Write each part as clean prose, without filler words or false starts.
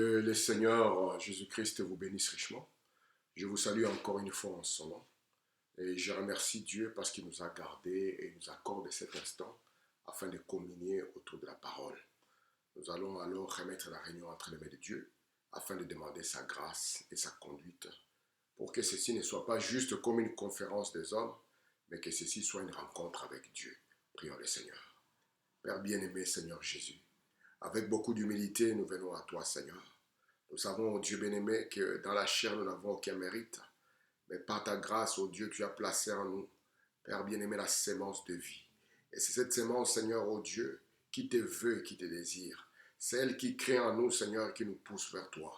Que le Seigneur Jésus-Christ vous bénisse richement. Je vous salue encore une fois en son nom. Et je remercie Dieu parce qu'il nous a gardés et nous accorde cet instant afin de communier autour de la parole. Nous allons alors remettre la réunion entre les mains de Dieu afin de demander sa grâce et sa conduite pour que ceci ne soit pas juste comme une conférence des hommes, mais que ceci soit une rencontre avec Dieu. Prions le Seigneur. Père bien-aimé, Seigneur Jésus, avec beaucoup d'humilité, nous venons à toi, Seigneur. Nous savons, oh Dieu bien-aimé, que dans la chair, nous n'avons aucun mérite. Mais par ta grâce, oh Dieu, tu as placé en nous, Père bien-aimé, la sémence de vie. Et c'est cette sémence, Seigneur, oh Dieu, qui te veut et qui te désire. C'est elle qui crée en nous, Seigneur, qui nous pousse vers toi.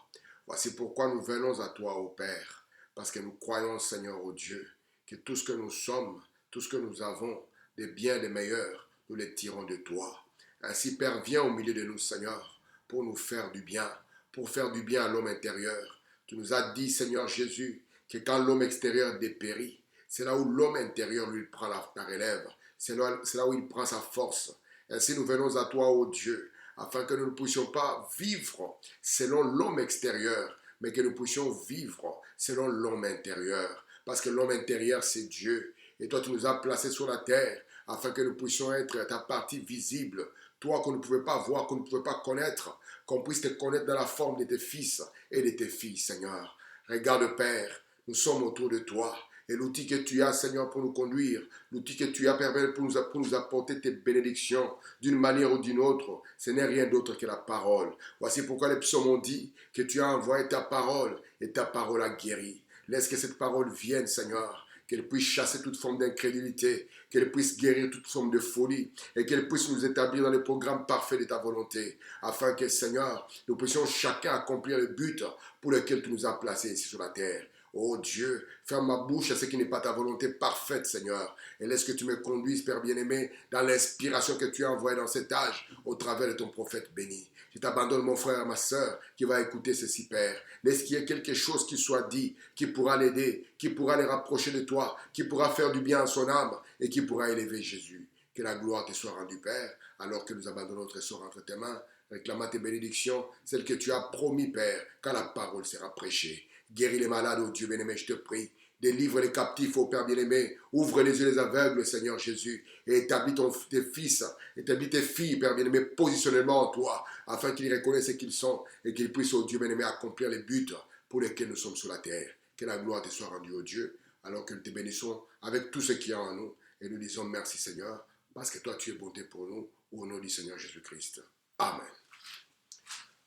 Voici pourquoi nous venons à toi, ô Père, parce que nous croyons, Seigneur, ô Dieu, que tout ce que nous sommes, tout ce que nous avons, des biens, des meilleurs, nous les tirons de toi. Ainsi, Père, viens au milieu de nous, Seigneur, pour nous faire du bien, pour faire du bien à l'homme intérieur. Tu nous as dit, Seigneur Jésus, que quand l'homme extérieur dépérit, c'est là où l'homme intérieur lui prend la relève. C'est là où il prend sa force. Ainsi, nous venons à toi, ô Dieu, afin que nous ne puissions pas vivre selon l'homme extérieur, mais que nous puissions vivre selon l'homme intérieur. Parce que l'homme intérieur, c'est Dieu. Et toi, tu nous as placés sur la terre afin que nous puissions être ta partie visible. Toi qu'on ne pouvait pas voir, qu'on ne pouvait pas connaître, qu'on puisse te connaître dans la forme de tes fils et de tes filles, Seigneur. Regarde, Père, nous sommes autour de toi. Et l'outil que tu as, Seigneur, pour nous conduire, l'outil que tu as permis pour nous apporter tes bénédictions d'une manière ou d'une autre, ce n'est rien d'autre que la parole. Voici pourquoi les psaumes ont dit que tu as envoyé ta parole et ta parole a guéri. Laisse que cette parole vienne, Seigneur, qu'elle puisse chasser toute forme d'incrédulité, qu'elle puisse guérir toute forme de folie et qu'elle puisse nous établir dans le programme parfait de ta volonté, afin que, Seigneur, nous puissions chacun accomplir le but pour lequel tu nous as placés ici sur la terre. Oh Dieu, ferme ma bouche à ce qui n'est pas ta volonté parfaite, Seigneur, et laisse que tu me conduises, Père bien-aimé, dans l'inspiration que tu as envoyée dans cet âge au travers de ton prophète béni. Je t'abandonne, mon frère et ma soeur, qui va écouter ceci, Père. Laisse qu'il y ait quelque chose qui soit dit, qui pourra l'aider, qui pourra les rapprocher de toi, qui pourra faire du bien à son âme et qui pourra élever Jésus. Que la gloire te soit rendue, Père, alors que nous abandonnons notre sort entre tes mains, réclamant tes bénédictions, celles que tu as promis, Père, quand la parole sera prêchée. Guéris les malades, ô Dieu bien-aimé, je te prie. Délivre les captifs, ô Père bien-aimé. Ouvre les yeux des aveugles, Seigneur Jésus. Et établis tes fils, établis tes filles, Père bien-aimé, positionnellement en toi, afin qu'ils reconnaissent ce qu'ils sont et qu'ils puissent, ô Dieu bien-aimé, accomplir les buts pour lesquels nous sommes sur la terre. Que la gloire te soit rendue, ô Dieu, alors que nous te bénissons avec tout ce qu'il y a en nous. Et nous disons merci, Seigneur, parce que toi, tu es bonté pour nous, au nom du Seigneur Jésus-Christ. Amen.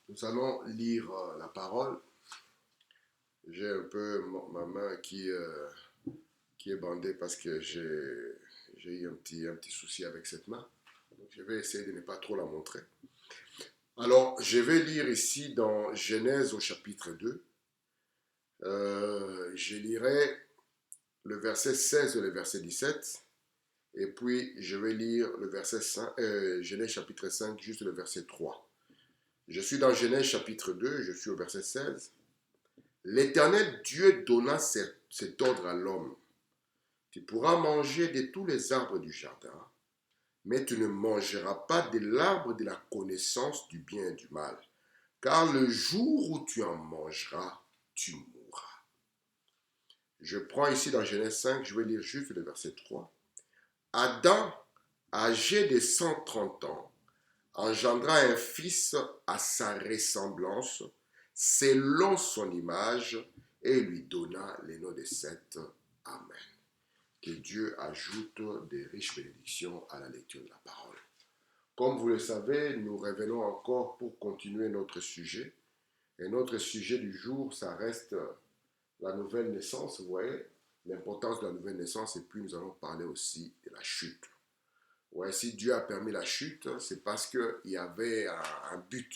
Nous allons lire la parole. J'ai un peu ma main qui est bandée parce que j'ai eu un petit souci avec cette main. Donc je vais essayer de ne pas trop la montrer. Alors, je vais lire ici dans Genèse au chapitre 2. Je lirai le verset 16 et le verset 17. Et puis, je vais lire le verset 5, Genèse chapitre 5, juste le verset 3. Je suis dans Genèse chapitre 2, je suis au verset 16. L'Éternel Dieu donna cet ordre à l'homme. Tu pourras manger de tous les arbres du jardin, mais tu ne mangeras pas de l'arbre de la connaissance du bien et du mal, car le jour où tu en mangeras, tu mourras. Je prends ici dans Genèse 5, je vais lire juste le verset 3. Adam, âgé de 130 ans, engendra un fils à sa ressemblance, selon son image, et lui donna le nom de Seth. Amen. Que Dieu ajoute des riches bénédictions à la lecture de la parole. Comme vous le savez, nous revenons encore pour continuer notre sujet. Et notre sujet du jour, ça reste la nouvelle naissance. Vous voyez, l'importance de la nouvelle naissance. Et puis nous allons parler aussi de la chute. Ouais, si Dieu a permis la chute, c'est parce qu'il y avait un but.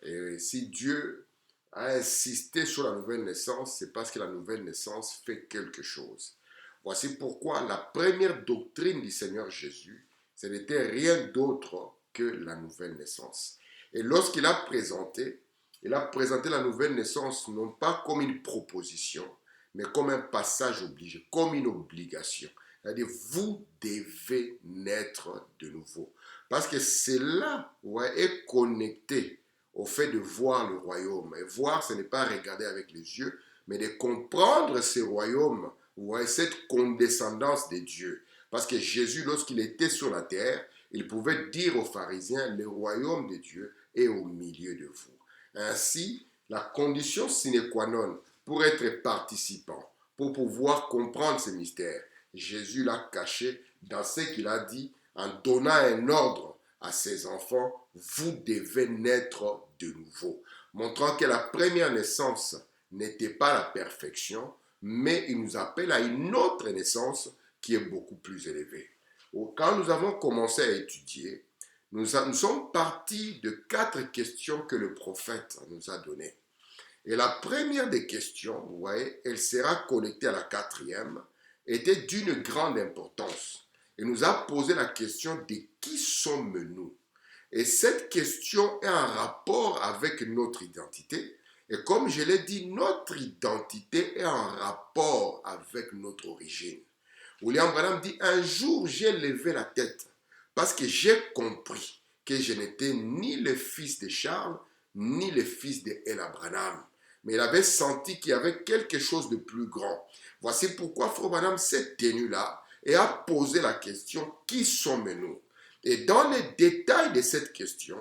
Et si Dieu a insisté sur la nouvelle naissance, c'est parce que la nouvelle naissance fait quelque chose. Voici pourquoi la première doctrine du Seigneur Jésus, ce n'était rien d'autre que la nouvelle naissance. Et lorsqu'il a présenté, il a présenté la nouvelle naissance non pas comme une proposition, mais comme un passage obligé, comme une obligation. C'est-à-dire, vous devez naître de nouveau. Parce que cela est connecté au fait de voir le royaume. Et voir, ce n'est pas regarder avec les yeux, mais de comprendre ce royaume, vous voyez, cette condescendance de Dieu. Parce que Jésus, lorsqu'il était sur la terre, il pouvait dire aux pharisiens, le royaume de Dieu est au milieu de vous. Ainsi, la condition sine qua non pour être participant, pour pouvoir comprendre ces mystères, Jésus l'a caché dans ce qu'il a dit en donnant un ordre à ses enfants, vous devez naître de nouveau, montrant que la première naissance n'était pas la perfection, mais il nous appelle à une autre naissance qui est beaucoup plus élevée. Quand nous avons commencé à étudier, nous sommes partis de 4 questions que le prophète nous a données. Et la première des questions, vous voyez, elle sera connectée à la 4e, était d'une grande importance. Il nous a posé la question de qui sommes-nous? Et cette question est en rapport avec notre identité. Et comme je l'ai dit, notre identité est en rapport avec notre origine. William Branham dit, un jour j'ai levé la tête parce que j'ai compris que je n'étais ni le fils de Charles, ni le fils de Ella Branham. Mais il avait senti qu'il y avait quelque chose de plus grand. Voici pourquoi Frère Branham s'est tenu là et a posé la question, qui sommes-nous? Et dans les détails de cette question,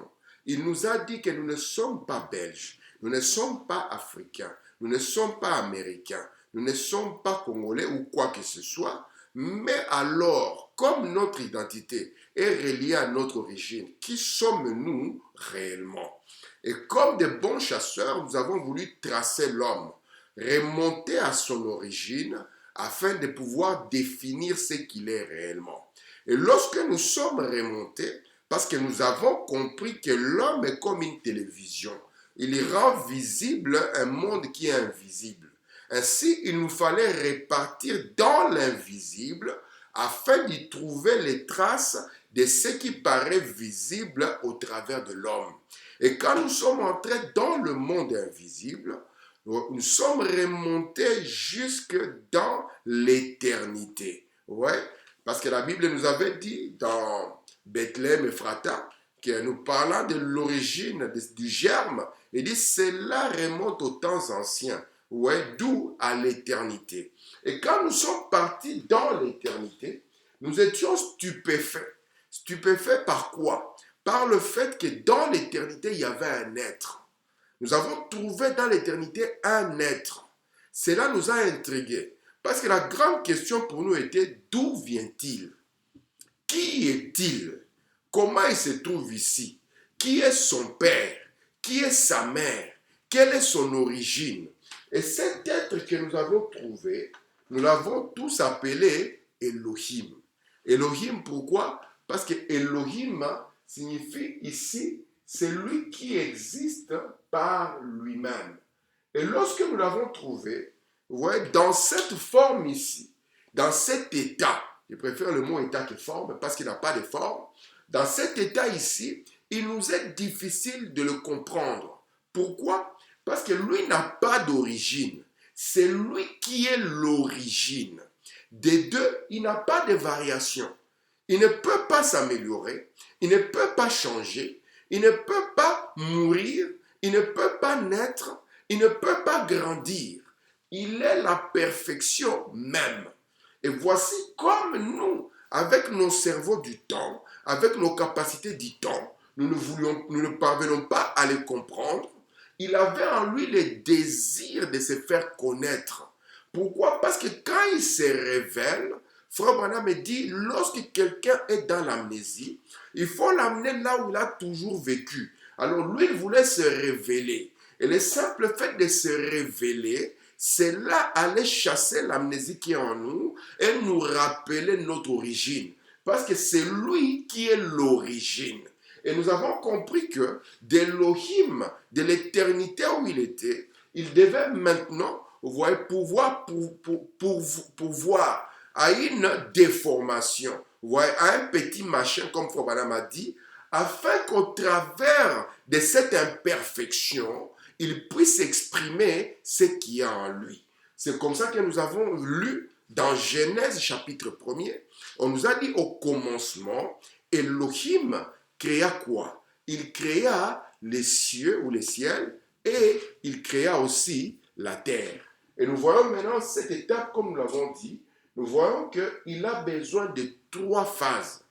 il nous a dit que nous ne sommes pas belges, nous ne sommes pas africains, nous ne sommes pas américains, nous ne sommes pas congolais ou quoi que ce soit. Mais alors, comme notre identité est reliée à notre origine, qui sommes-nous réellement? Et comme des bons chasseurs, nous avons voulu tracer l'homme, remonter à son origine afin de pouvoir définir ce qu'il est réellement. Et lorsque nous sommes remontés, parce que nous avons compris que l'homme est comme une télévision, il rend visible un monde qui est invisible. Ainsi, il nous fallait repartir dans l'invisible afin d'y trouver les traces de ce qui paraît visible au travers de l'homme. Et quand nous sommes entrés dans le monde invisible, nous sommes remontés jusque dans l'éternité. Ouais, parce que la Bible nous avait dit dans Bethléem Ephrata, que nous parlant de l'origine du germe, il dit cela remonte aux temps anciens. Ouais, d'où à l'éternité. Et quand nous sommes partis dans l'éternité, nous étions stupéfaits. Stupéfaits par quoi? Par le fait que dans l'éternité, il y avait un être. Nous avons trouvé dans l'éternité un être. Cela nous a intrigués. Parce que la grande question pour nous était, d'où vient-il? Qui est-il? Comment il se trouve ici? Qui est son père? Qui est sa mère? Quelle est son origine? Et cet être que nous avons trouvé, nous l'avons tous appelé Elohim. Elohim, pourquoi? Parce que Elohim signifie ici, c'est lui qui existe par lui-même. Et lorsque nous l'avons trouvé, vous voyez, dans cette forme ici, dans cet état, je préfère le mot état que forme, parce qu'il n'a pas de forme, dans cet état ici, il nous est difficile de le comprendre. Pourquoi? Parce que lui n'a pas d'origine. C'est lui qui est l'origine. Des deux, il n'a pas de variation. Il ne peut pas s'améliorer. Il ne peut pas changer. Il ne peut pas mourir. Il ne peut pas naître. Il ne peut pas grandir. Il est la perfection même. Et voici comme nous, avec nos cerveaux du temps, avec nos capacités du temps, nous ne parvenons pas à les comprendre. Il avait en lui le désir de se faire connaître. Pourquoi? Parce que quand il se révèle, Frère Branham dit, lorsque quelqu'un est dans l'amnésie, il faut l'amener là où il a toujours vécu. Alors lui, il voulait se révéler. Et le simple fait de se révéler, c'est là aller chasser l'amnésie qui est en nous et nous rappeler notre origine. Parce que c'est lui qui est l'origine. Et nous avons compris que d'Elohim, de l'éternité où il était, il devait maintenant, vous voyez, pouvoir à une déformation, vous voyez, à un petit machin, comme Frère Branham a dit, afin qu'au travers de cette imperfection, il puisse exprimer ce qui est en lui. C'est comme ça que nous avons lu dans Genèse chapitre 1er, on nous a dit au commencement, Elohim créa quoi? Il créa les cieux ou les ciels et il créa aussi la terre. Et nous voyons maintenant cette étape, comme nous l'avons dit, nous voyons qu'il a besoin de 3 phases.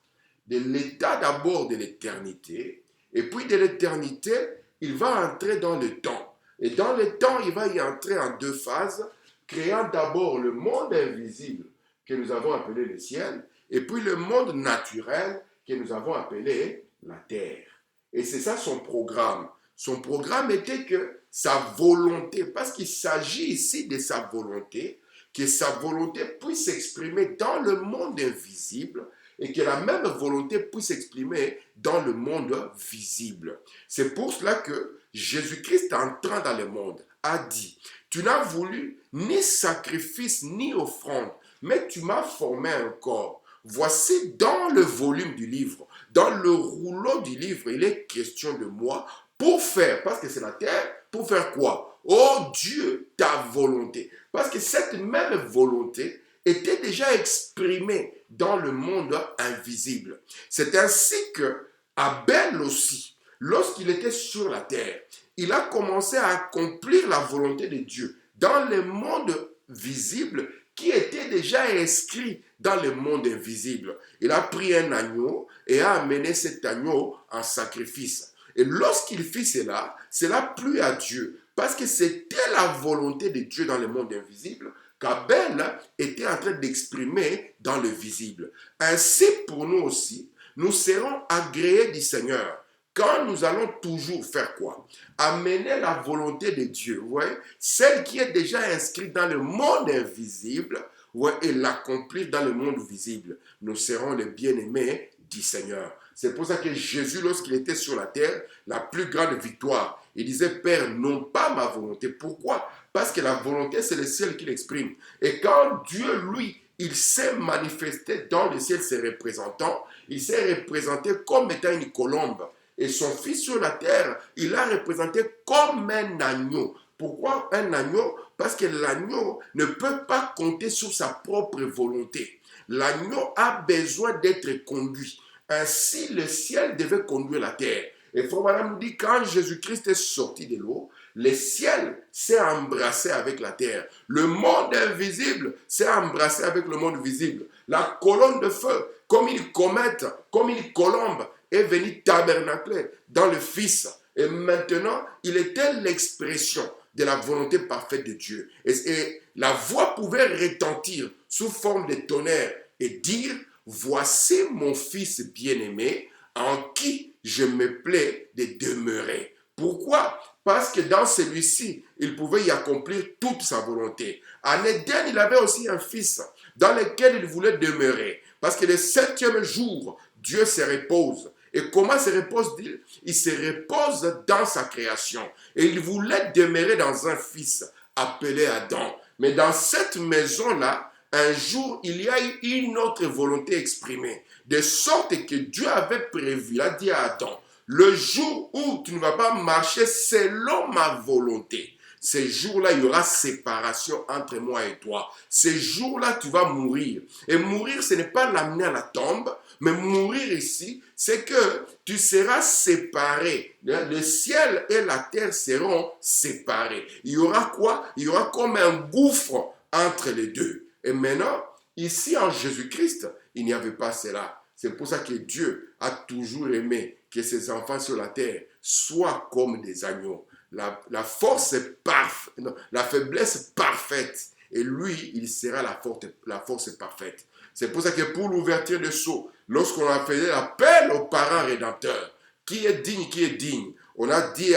De l'état d'abord de l'éternité, et puis de l'éternité, il va entrer dans le temps. Et dans le temps, il va y entrer en 2 phases, créant d'abord le monde invisible que nous avons appelé le ciel, et puis le monde naturel que nous avons appelé la terre. Et c'est ça son programme. Son programme était que sa volonté, parce qu'il s'agit ici de sa volonté, que sa volonté puisse s'exprimer dans le monde invisible et que la même volonté puisse s'exprimer dans le monde visible. C'est pour cela que Jésus-Christ, entrant dans le monde, a dit, tu n'as voulu ni sacrifice ni offrande, mais tu m'as formé un corps. Voici dans le volume du livre, dans le rouleau du livre, il est question de moi pour faire, parce que c'est la terre, pour faire quoi? Oh Dieu, ta volonté. Parce que cette même volonté était déjà exprimée dans le monde invisible. C'est ainsi que Abel aussi, lorsqu'il était sur la terre, il a commencé à accomplir la volonté de Dieu dans le monde visible qui était déjà inscrit dans le monde invisible. Il a pris un agneau et a amené cet agneau en sacrifice. Et lorsqu'il fit cela, cela plut à Dieu, parce que c'était la volonté de Dieu dans le monde invisible qu'Abel était en train d'exprimer dans le visible. Ainsi pour nous aussi, nous serons agréés du Seigneur quand nous allons toujours faire quoi? Amener la volonté de Dieu, ouais, celle qui est déjà inscrite dans le monde invisible, ouais, et l'accomplir dans le monde visible. Nous serons les bien-aimés du Seigneur. C'est pour ça que Jésus, lorsqu'il était sur la terre, la plus grande victoire, il disait, Père, non pas ma volonté. Pourquoi? Parce que la volonté, c'est le ciel qui l'exprime. Et quand Dieu, lui, il s'est manifesté dans le ciel, ses représentants, il s'est représenté comme étant une colombe. Et son fils sur la terre, il l'a représenté comme un agneau. Pourquoi un agneau? Parce que l'agneau ne peut pas compter sur sa propre volonté. L'agneau a besoin d'être conduit. Ainsi, le ciel devait conduire la terre. Et Frère Madame nous dit, quand Jésus-Christ est sorti de l'eau, le ciel s'est embrassé avec la terre. Le monde invisible s'est embrassé avec le monde visible. La colonne de feu, comme une comète, comme une colombe, est venue tabernacler dans le Fils. Et maintenant, il était l'expression de la volonté parfaite de Dieu. Et la voix pouvait retentir sous forme de tonnerre et dire, voici mon Fils bien-aimé en qui je me plais de demeurer. Pourquoi? Parce que dans celui-ci, il pouvait y accomplir toute sa volonté. En Éden, il avait aussi un fils dans lequel il voulait demeurer. Parce que le 7e jour, Dieu se repose. Et comment se repose-t-il? Il se repose dans sa création. Et il voulait demeurer dans un fils appelé Adam. Mais dans cette maison-là, un jour, il y a eu une autre volonté exprimée. De sorte que Dieu avait prévu, il a dit à Adam, le jour où tu ne vas pas marcher selon ma volonté, ces jours-là, il y aura séparation entre moi et toi. Ces jours-là, tu vas mourir. Et mourir, ce n'est pas l'amener à la tombe, mais mourir ici, c'est que tu seras séparé. Le ciel et la terre seront séparés. Il y aura quoi? Il y aura comme un gouffre entre les deux. Et maintenant, ici en Jésus-Christ, il n'y avait pas cela. C'est pour ça que Dieu a toujours aimé que ses enfants sur la terre soient comme des agneaux. La force est parfaite, la faiblesse parfaite. Et lui, il sera la force parfaite. C'est pour ça que pour l'ouverture de sceaux, lorsqu'on a fait l'appel aux parents rédempteurs, qui est digne, on a dit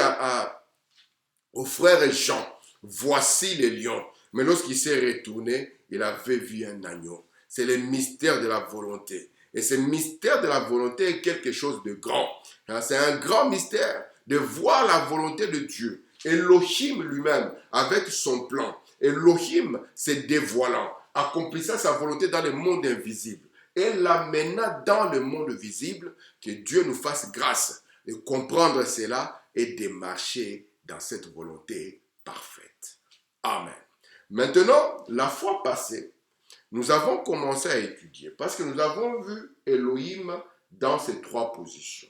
au frère Jean, voici les lions. Mais lorsqu'il s'est retourné, il avait vu un agneau. C'est le mystère de la volonté. Et ce mystère de la volonté est quelque chose de grand. C'est un grand mystère de voir la volonté de Dieu. Elohim lui-même, avec son plan. Elohim se dévoilant, accomplissant sa volonté dans le monde invisible. Et l'amenant dans le monde visible, que Dieu nous fasse grâce de comprendre cela et de marcher dans cette volonté parfaite. Amen. Maintenant, la fois passée, nous avons commencé à étudier parce que nous avons vu Elohim dans ces 3 positions.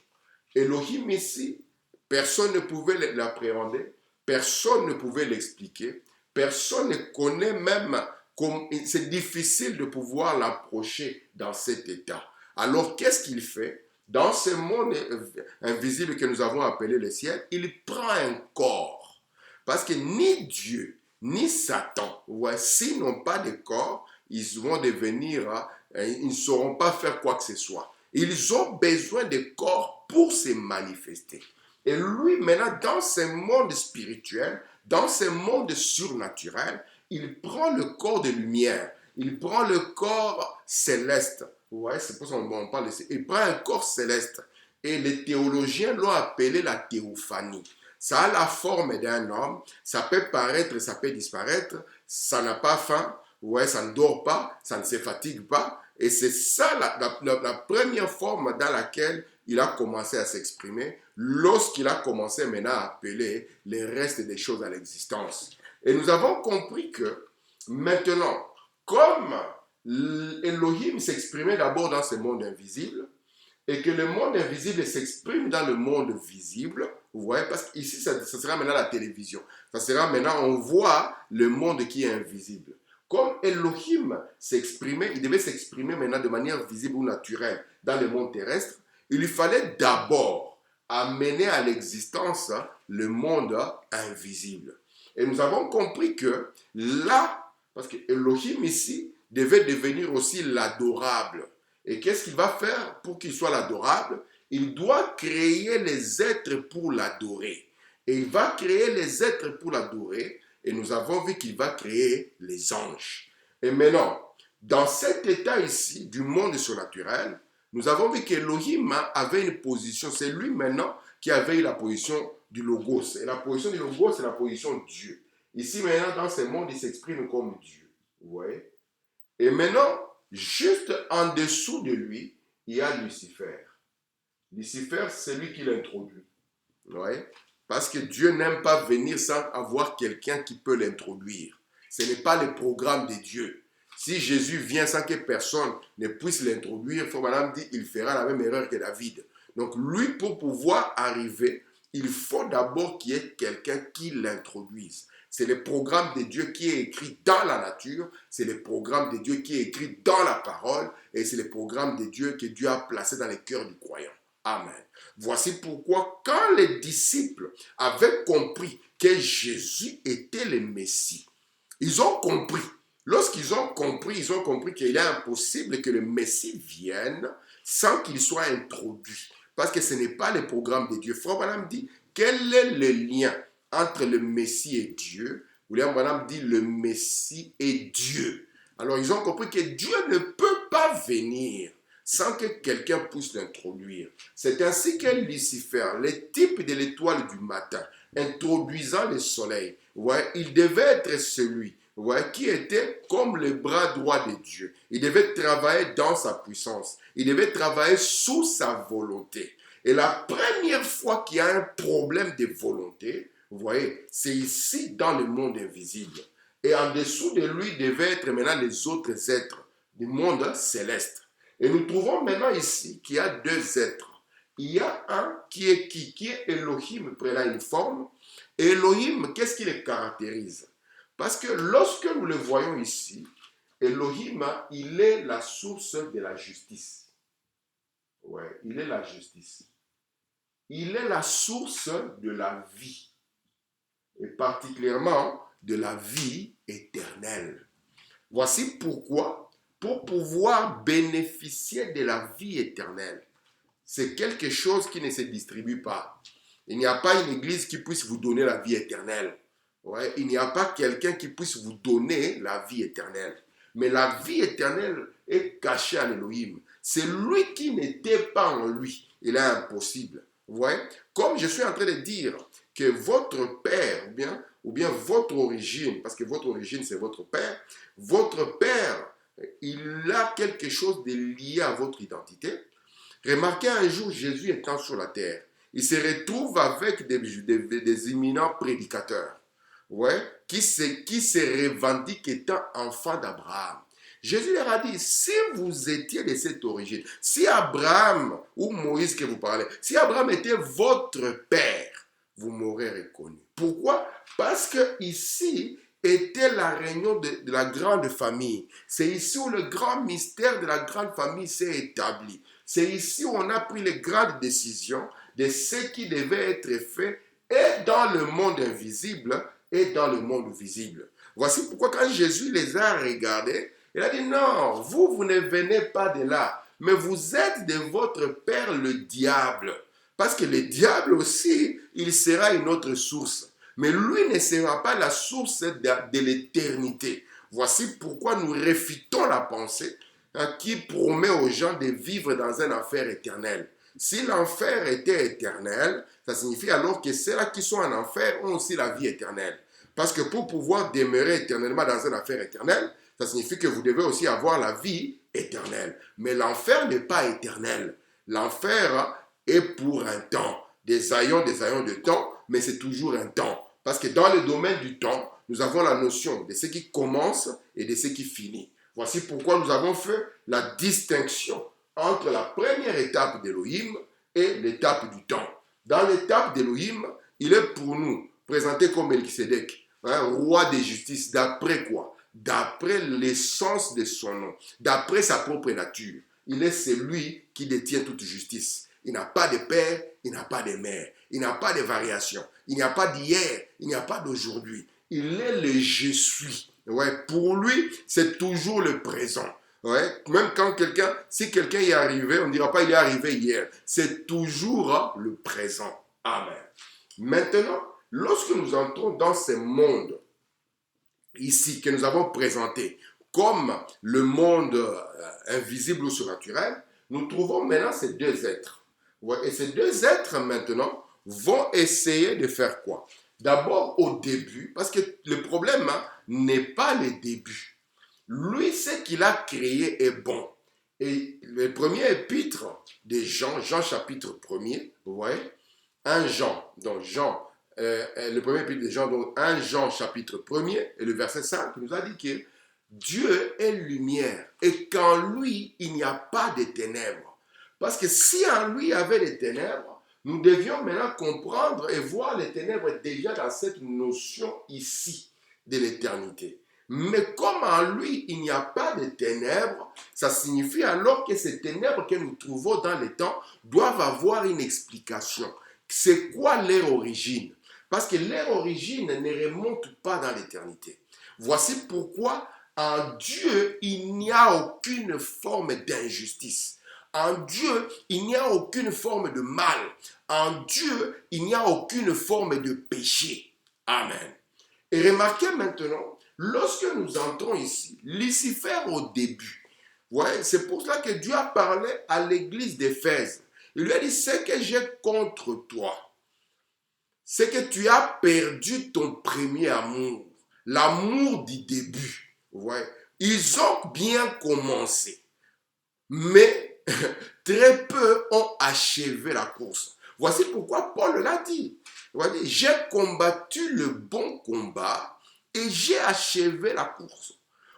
Elohim ici Personne ne pouvait l'appréhender, personne ne pouvait l'expliquer, personne ne connaît même, c'est difficile de pouvoir l'approcher dans cet état. Alors qu'est-ce qu'il fait? Dans ce monde invisible que nous avons appelé le ciel, il prend un corps. Parce que ni Dieu, ni Satan, s'ils n'ont pas de corps, ils vont devenir, ils ne sauront pas faire quoi que ce soit. Ils ont besoin de corps pour se manifester. Et lui, maintenant, dans ce monde spirituel, dans ce monde surnaturel, il prend le corps de lumière, il prend le corps céleste. Ouais, c'est pour ça qu'on parle de ça. Il prend un corps céleste. Et les théologiens l'ont appelé la théophanie. Ça a la forme d'un homme, ça peut paraître, ça peut disparaître, ça n'a pas faim, ouais, ça ne dort pas, ça ne se fatigue pas. Et c'est ça la première forme dans laquelle il a commencé à s'exprimer lorsqu'il a commencé maintenant à appeler les restes des choses à l'existence. Et nous avons compris que maintenant, comme Elohim s'exprimait d'abord dans ce monde invisible, et que le monde invisible s'exprime dans le monde visible, vous voyez, parce qu'ici, ça sera maintenant la télévision. Ça sera maintenant, on voit le monde qui est invisible. Comme Elohim s'exprimait, il devait s'exprimer maintenant de manière visible ou naturelle dans le monde terrestre, il lui fallait d'abord amener à l'existence le monde invisible. Et nous avons compris que là, parce que Elohim ici devait devenir aussi l'adorable. Et qu'est-ce qu'il va faire pour qu'il soit l'adorable? Il doit créer les êtres pour l'adorer. Et il va créer les êtres pour l'adorer. Et nous avons vu qu'il va créer les anges. Et maintenant, dans cet état ici du monde surnaturel, nous avons vu qu'Elohim avait une position. C'est lui maintenant qui avait la position du Logos. Et la position du Logos, c'est la position de Dieu. Ici maintenant, dans ce monde, il s'exprime comme Dieu. Vous voyez? Et maintenant, juste en dessous de lui, il y a Lucifer. Lucifer, c'est lui qui l'introduit. Ouais. Parce que Dieu n'aime pas venir sans avoir quelqu'un qui peut l'introduire. Ce n'est pas le programme de Dieu. Si Jésus vient sans que personne ne puisse l'introduire, il faut madame dire, il fera la même erreur que David. Donc lui, pour pouvoir arriver, il faut d'abord qu'il y ait quelqu'un qui l'introduise. C'est le programme de Dieu qui est écrit dans la nature, c'est le programme de Dieu qui est écrit dans la parole, et c'est le programme de Dieu que Dieu a placé dans les cœurs du croyant. Amen. Voici pourquoi quand les disciples avaient compris que Jésus était le Messie, ils ont compris. Lorsqu'ils ont compris, ils ont compris qu'il est impossible que le Messie vienne sans qu'il soit introduit. Parce que ce n'est pas le programme de Dieu. Frère Branham dit, quel est le lien entre le Messie et Dieu? William Branham dit, le Messie et Dieu. Alors ils ont compris que Dieu ne peut pas venir sans que quelqu'un puisse l'introduire. C'est ainsi que Lucifer, le type de l'étoile du matin, introduisant le soleil, il devait être celui qui était comme le bras droit de Dieu. Il devait travailler dans sa puissance. Il devait travailler sous sa volonté. Et la première fois qu'il y a un problème de volonté, vous voyez, c'est ici dans le monde invisible. Et en dessous de lui devaient être maintenant les autres êtres du monde céleste. Et nous trouvons maintenant ici qu'il y a deux êtres. Il y a un qui est qui? Qui est Elohim, prenant une forme. Et Elohim, qu'est-ce qui le caractérise? Parce que lorsque nous le voyons ici, Elohim, il est la source de la justice. Ouais, il est la justice. Il est la source de la vie. Et particulièrement de la vie éternelle. Voici pourquoi, pour pouvoir bénéficier de la vie éternelle, c'est quelque chose qui ne se distribue pas. Il n'y a pas une église qui puisse vous donner la vie éternelle. Ouais, il n'y a pas quelqu'un qui puisse vous donner la vie éternelle. Mais la vie éternelle est cachée en Elohim. C'est lui qui n'était pas en lui. Il est impossible. Vous voyez? Comme je suis en train de dire que votre père, ou bien votre origine, parce que votre origine c'est votre père, il a quelque chose de lié à votre identité. Remarquez un jour Jésus étant sur la terre, il se retrouve avec des éminents prédicateurs. Qui se revendiquent étant enfants d'Abraham. Jésus leur a dit, si vous étiez de cette origine, si Abraham, ou Moïse que vous parlez, si Abraham était votre père, vous m'aurez reconnu. Pourquoi? Parce que ici était la réunion de la grande famille. C'est ici où le grand mystère de la grande famille s'est établi. C'est ici où on a pris les grandes décisions de ce qui devait être fait et dans le monde invisible et dans le monde visible. Voici pourquoi quand Jésus les a regardés, il a dit non, vous ne venez pas de là, mais vous êtes de votre père le diable. Parce que le diable aussi, il sera une autre source. Mais lui ne sera pas la source de l'éternité. Voici pourquoi nous réfutons la pensée qui promet aux gens de vivre dans un enfer éternel. Si l'enfer était éternel, ça signifie alors que ceux-là qui sont en enfer ont aussi la vie éternelle. Parce que pour pouvoir demeurer éternellement dans un enfer éternel, ça signifie que vous devez aussi avoir la vie éternelle. Mais l'enfer n'est pas éternel. L'enfer est pour un temps. Des aïons de temps, mais c'est toujours un temps. Parce que dans le domaine du temps, nous avons la notion de ce qui commence et de ce qui finit. Voici pourquoi nous avons fait la distinction entre la première étape d'Élohim et l'étape du temps. Dans l'étape d'Élohim, il est pour nous présenté comme Melchisédek, roi de justice, d'après quoi? D'après l'essence de son nom, d'après sa propre nature. Il est celui qui détient toute justice. Il n'a pas de père, il n'a pas de mère, il n'a pas de variation, il n'y a pas d'hier, il n'y a pas d'aujourd'hui. Il est le je suis. Ouais, pour lui, c'est toujours le présent. Ouais, même quand si quelqu'un y est arrivé, on ne dira pas il est arrivé hier. C'est toujours le présent. Amen. Maintenant, lorsque nous entrons dans ce monde ici que nous avons présenté comme le monde invisible ou surnaturel, nous trouvons maintenant ces deux êtres. Ouais, et ces deux êtres maintenant vont essayer de faire quoi? D'abord au début, parce que le problème n'est pas le début. Lui, ce qu'il a créé est bon. Et le premier épître de Jean, Jean chapitre 1er, vous voyez, 1 Jean, donc Jean, le premier épître de Jean, donc 1 Jean chapitre 1er, et le verset 5 nous a dit que Dieu est lumière et qu'en lui, il n'y a pas de ténèbres. Parce que si en lui il y avait des ténèbres, nous devions maintenant comprendre et voir les ténèbres déjà dans cette notion ici de l'éternité. Mais comme en lui, il n'y a pas de ténèbres, ça signifie alors que ces ténèbres que nous trouvons dans les temps doivent avoir une explication. C'est quoi leur origine? Parce que leur origine ne remonte pas dans l'éternité. Voici pourquoi en Dieu, il n'y a aucune forme d'injustice. En Dieu, il n'y a aucune forme de mal. En Dieu, il n'y a aucune forme de péché. Amen. Et remarquez maintenant, lorsque nous entrons ici, Lucifer au début, ouais, c'est pour cela que Dieu a parlé à l'église d'Éphèse. Il lui a dit, ce que j'ai contre toi, c'est que tu as perdu ton premier amour, l'amour du début. Ouais. Ils ont bien commencé, mais très peu ont achevé la course. Voici pourquoi Paul l'a dit. J'ai combattu le bon combat et j'ai achevé la course.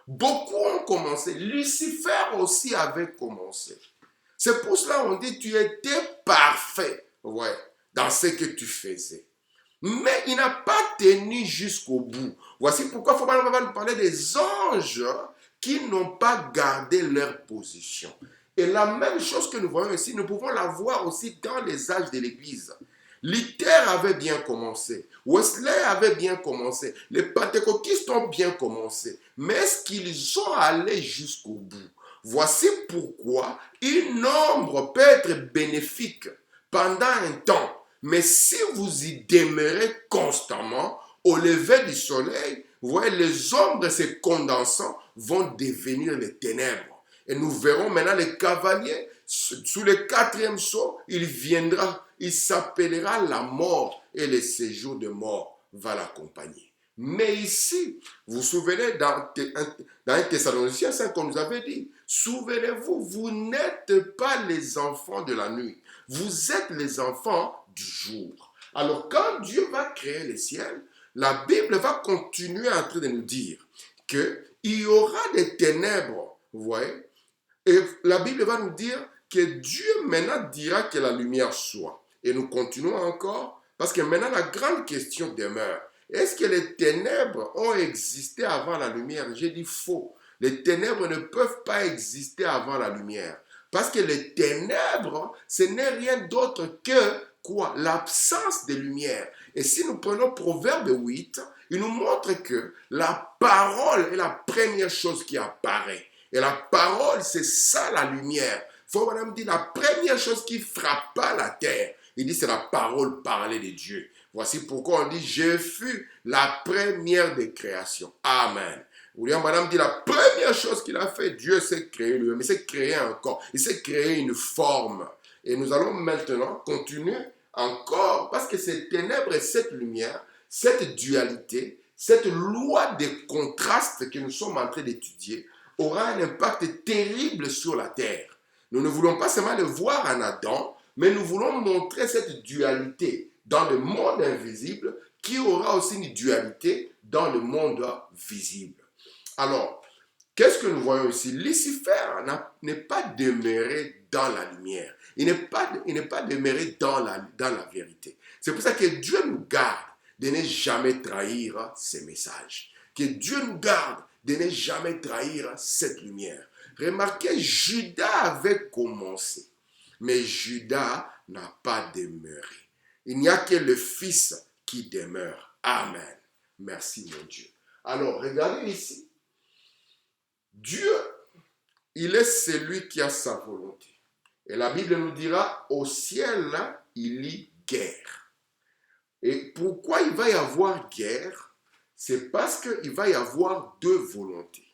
Beaucoup ont commencé. Lucifer aussi avait commencé. C'est pour cela qu'on dit tu étais parfait, ouais, dans ce que tu faisais. Mais il n'a pas tenu jusqu'au bout. Voici pourquoi il va nous parler des anges qui n'ont pas gardé leur position. Et la même chose que nous voyons ici, nous pouvons la voir aussi dans les âges de l'Église. Luther avait bien commencé. Wesley avait bien commencé. Les pentecôtistes ont bien commencé. Mais est-ce qu'ils ont allé jusqu'au bout? Voici pourquoi une ombre peut être bénéfique pendant un temps. Mais si vous y demeurez constamment, au lever du soleil, vous voyez, les ombres se condensant vont devenir les ténèbres. Et nous verrons maintenant les cavaliers, sous le 4e sceau, il viendra, il s'appellera la mort et le séjour de mort va l'accompagner. Mais ici, vous vous souvenez, dans 1 Thessaloniciens 5, qu'on nous avait dit, souvenez-vous, vous n'êtes pas les enfants de la nuit, vous êtes les enfants du jour. Alors, quand Dieu va créer les ciels, la Bible va continuer en train de nous dire qu'il y aura des ténèbres, vous voyez, et la Bible va nous dire que Dieu maintenant dira que la lumière soit. Et nous continuons encore Parce que maintenant, la grande question demeure. Est-ce que les ténèbres ont existé avant la lumière? J'ai dit faux. Les ténèbres ne peuvent pas exister avant la lumière. Parce que les ténèbres, ce n'est rien d'autre que quoi? L'absence de lumière. Et si nous prenons Proverbe 8, il nous montre que la parole est la première chose qui apparaît. Et la parole, c'est ça la lumière. Faut madame dire la première chose qui frappa la terre. Il dit c'est la parole parlée de Dieu. Voici pourquoi on dit je fus la première des créations. Amen. William Madame dit la première chose qu'il a fait, Dieu s'est créé lui-même. Il s'est créé encore. Il s'est créé une forme. Et nous allons maintenant continuer encore parce que ces ténèbres et cette lumière, cette dualité, cette loi des contrastes que nous sommes en train d'étudier aura un impact terrible sur la terre. Nous ne voulons pas seulement le voir en Adam, mais nous voulons montrer cette dualité dans le monde invisible qui aura aussi une dualité dans le monde visible. Alors, qu'est-ce que nous voyons ici? Lucifer n'est pas demeuré dans la lumière. Il n'est pas demeuré dans la vérité. C'est pour ça que Dieu nous garde de ne jamais trahir ses messages. Que Dieu nous garde de ne jamais trahir cette lumière. Remarquez, Judas avait commencé, mais Judas n'a pas demeuré. Il n'y a que le Fils qui demeure. Amen. Merci mon Dieu. Alors, regardez ici. Dieu, il est celui qui a sa volonté. Et la Bible nous dira, au ciel, il y a guerre. Et pourquoi il va y avoir guerre? C'est parce qu'il va y avoir deux volontés.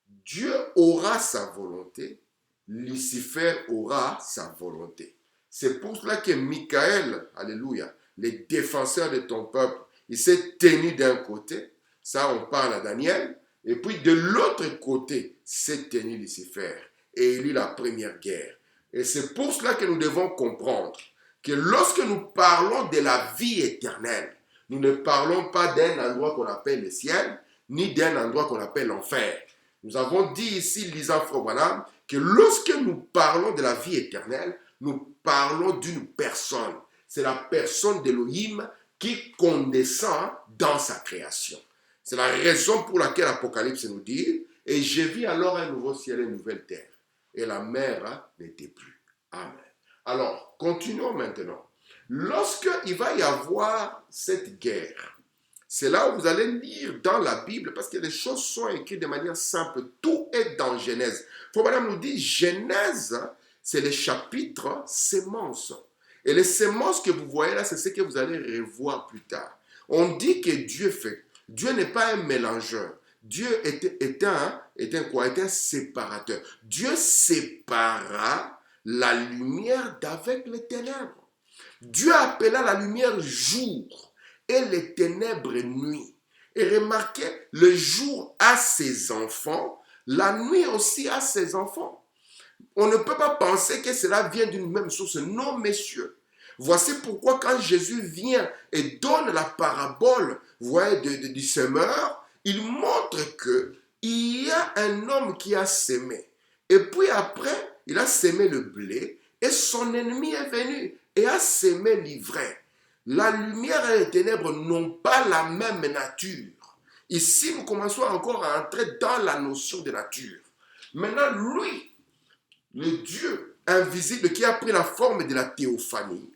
Dieu aura sa volonté, Lucifer aura sa volonté. C'est pour cela que Michael, alléluia, le défenseur de ton peuple, il s'est tenu d'un côté, ça on parle à Daniel, et puis de l'autre côté, s'est tenu Lucifer, et il eut la première guerre. Et c'est pour cela que nous devons comprendre que lorsque nous parlons de la vie éternelle, nous ne parlons pas d'un endroit qu'on appelle le ciel, ni d'un endroit qu'on appelle l'enfer. Nous avons dit ici, lisant Frère Branham, que lorsque nous parlons de la vie éternelle, nous parlons d'une personne. C'est la personne d'Élohim qui condescend dans sa création. C'est la raison pour laquelle l'Apocalypse nous dit « Et je vis alors un nouveau ciel et une nouvelle terre. » Et la mer n'était plus. Amen. Alors, continuons maintenant. Lorsqu'il va y avoir cette guerre, c'est là où vous allez lire dans la Bible, parce que les choses sont écrites de manière simple. Tout est dans Genèse. Frère Branham nous dit, Genèse, c'est le chapitre sémence. Et les sémences que vous voyez là, c'est ce que vous allez revoir plus tard. On dit que Dieu fait. Dieu n'est pas un mélangeur. Dieu est un séparateur. Dieu sépara la lumière d'avec les ténèbres. Dieu appela la lumière jour et les ténèbres nuit. Et remarquez, le jour a ses enfants, la nuit aussi a ses enfants. On ne peut pas penser que cela vient d'une même source. Non, messieurs. Voici pourquoi quand Jésus vient et donne la parabole, vous voyez, du semeur, il montre qu'il y a un homme qui a sémé. Et puis après, il a sémé le blé et son ennemi est venu et a sémé l'ivraie. La lumière et les ténèbres n'ont pas la même nature. Ici, nous commençons encore à entrer dans la notion de nature. Maintenant, lui, le Dieu invisible qui a pris la forme de la théophanie,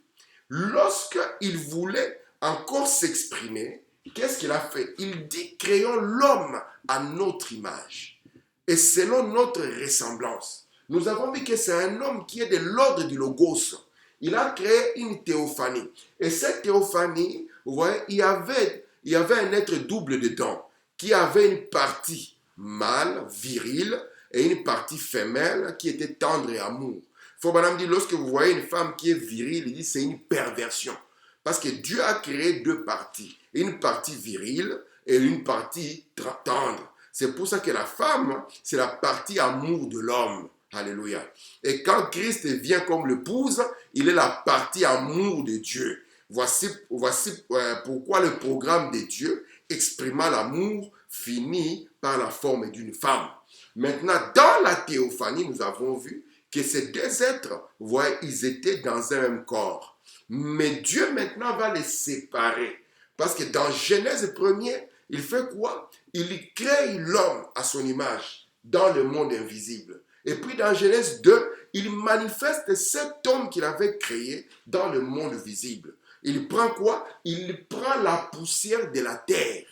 lorsqu'il voulait encore s'exprimer, qu'est-ce qu'il a fait? Il dit, créons l'homme à notre image et selon notre ressemblance. Nous avons vu que c'est un homme qui est de l'ordre du logos. Il a créé une théophanie. Et cette théophanie, vous voyez, il y avait un être double dedans, qui avait une partie mâle, virile, et une partie femelle qui était tendre et amour. Frère Branham dit, lorsque vous voyez une femme qui est virile, il dit c'est une perversion. Parce que Dieu a créé deux parties. Une partie virile et une partie tendre. C'est pour ça que la femme, c'est la partie amour de l'homme. Alléluia. Et quand Christ vient comme l'épouse, il est la partie amour de Dieu. Voici pourquoi le programme de Dieu, exprimant l'amour, finit par la forme d'une femme. Maintenant, dans la théophanie, nous avons vu que ces deux êtres, vous voyez, ils étaient dans un même corps. Mais Dieu maintenant va les séparer. Parce que dans Genèse 1er, il fait quoi? Il crée l'homme à son image dans le monde invisible. Et puis dans Genèse 2, il manifeste cet homme qu'il avait créé dans le monde visible. Il prend quoi? Il prend la poussière de la terre.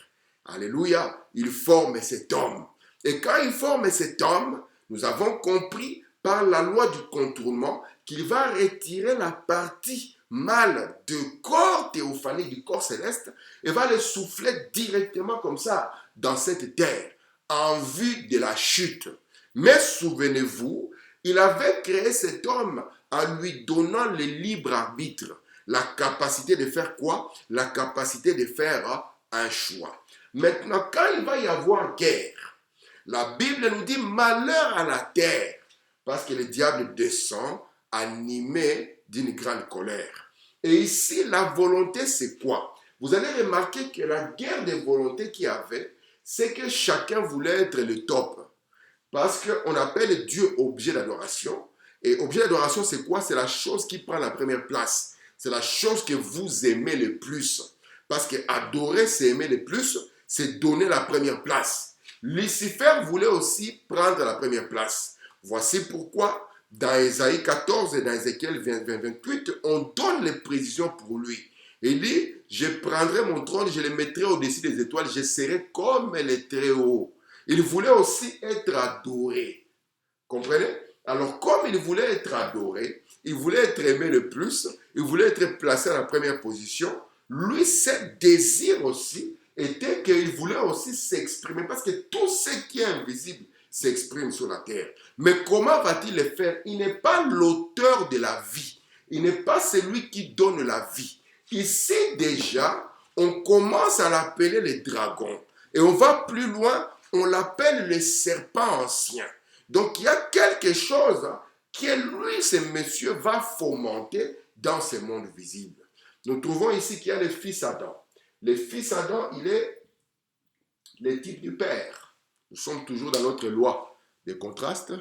Alléluia. Il forme cet homme. Et quand il forme cet homme, nous avons compris par la loi du contournement qu'il va retirer la partie mâle du corps théophanique, du corps céleste, et va le souffler directement comme ça dans cette terre, en vue de la chute. Mais souvenez-vous, il avait créé cet homme en lui donnant le libre arbitre, la capacité de faire quoi? La capacité de faire un choix. Maintenant, quand il va y avoir guerre, la Bible nous dit malheur à la terre, parce que le diable descend animé d'une grande colère. Et ici, la volonté, c'est quoi? Vous allez remarquer que la guerre des volontés qu'il y avait, c'est que chacun voulait être le top. Parce qu'on appelle Dieu objet d'adoration. Et objet d'adoration, c'est quoi? C'est la chose qui prend la première place. C'est la chose que vous aimez le plus. Parce que adorer, c'est aimer le plus, c'est donner la première place. Lucifer voulait aussi prendre la première place. Voici pourquoi, dans Ésaïe 14 et dans Ézéchiel 28, on donne les précisions pour lui. Il dit, je prendrai mon trône, je le mettrai au-dessus des étoiles, je serai comme les très hauts. Il voulait aussi être adoré. Comprenez? Alors, comme il voulait être adoré, il voulait être aimé le plus, il voulait être placé à la première position, lui, ses désirs aussi était qu'il voulait aussi s'exprimer, parce que tout ce qui est invisible s'exprime sur la terre. Mais comment va-t-il le faire? Il n'est pas l'auteur de la vie. Il n'est pas celui qui donne la vie. Ici, déjà, on commence à l'appeler le dragon. Et on va plus loin, on l'appelle le serpent ancien. Donc, il y a quelque chose que lui, ce monsieur, va fomenter dans ce monde visible. Nous trouvons ici qu'il y a le fils Adam. Le fils Adam, il est le type du père. Nous sommes toujours dans notre loi des contrastes.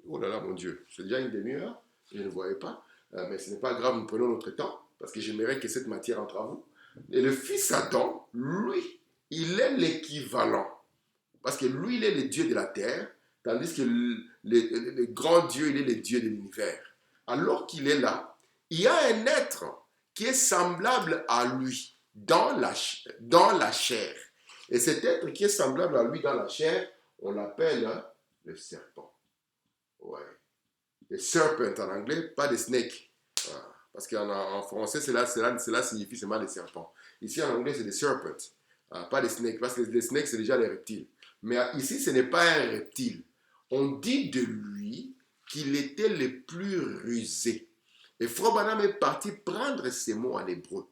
Oh là là, mon Dieu, c'est déjà une demi-heure, je ne voyais pas. Mais ce n'est pas grave, nous prenons notre temps, parce que j'aimerais que cette matière entre à vous. Et le fils Adam, lui, il est l'équivalent. Parce que lui, il est le Dieu de la terre, tandis que le grand Dieu, il est le Dieu de l'univers. Alors qu'il est là, il y a un être qui est semblable à lui dans la chair. Et cet être qui est semblable à lui dans la chair, on l'appelle le serpent. Ouais. Le serpent en anglais, pas le snake. Voilà. Parce qu'en français, cela signifie seulement le serpent. Ici en anglais, c'est le serpent. Pas le snake, parce que le snake, c'est déjà les reptiles. Mais ici, ce n'est pas un reptile. On dit de lui qu'il était le plus rusé. Et Frère Branham est parti prendre ces mots en hébreu.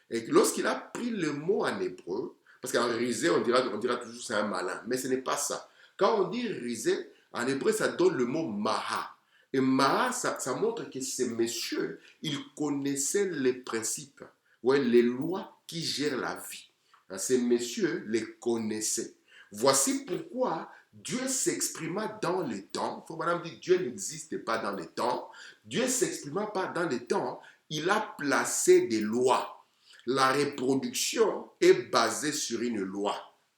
Et lorsqu'il a pris le mot en hébreu, parce qu'en rusé, on dira toujours c'est un malin, mais ce n'est pas ça. Quand on dit rusé, en hébreu, ça donne le mot maha. Et maha, ça montre que ces messieurs, ils connaissaient les principes, ouais, les lois qui gèrent la vie. Ces messieurs les connaissaient. Voici pourquoi Dieu s'exprima dans les temps. Il faut madame dire Dieu n'existe pas dans les temps. Dieu ne s'exprima pas dans les temps. Il a placé des lois. La reproduction est basée sur une loi.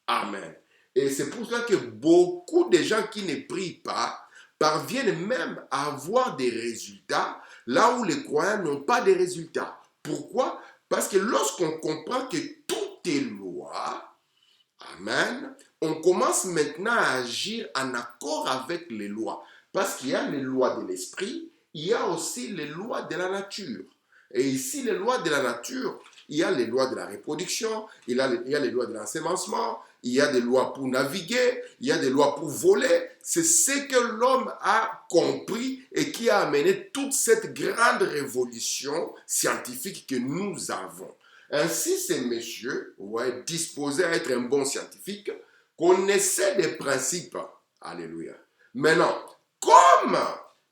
Amen. Et c'est pour cela que beaucoup de gens qui ne prient pas parviennent même à avoir des résultats là où les croyants n'ont pas de résultats. Pourquoi? Parce que lorsqu'on comprend que tout est loi, amen, on commence maintenant à agir en accord avec les lois. Parce qu'il y a les lois de l'esprit, il y a aussi les lois de la nature. Et ici, les lois de la nature, il y a les lois de la reproduction, il y a les lois de l'ensemencement, il y a des lois pour naviguer, il y a des lois pour voler. C'est ce que l'homme a compris et qui a amené toute cette grande révolution scientifique que nous avons. Ainsi, ces messieurs, ouais, disposés à être un bon scientifique, connaissaient des principes. Alléluia. Maintenant, comme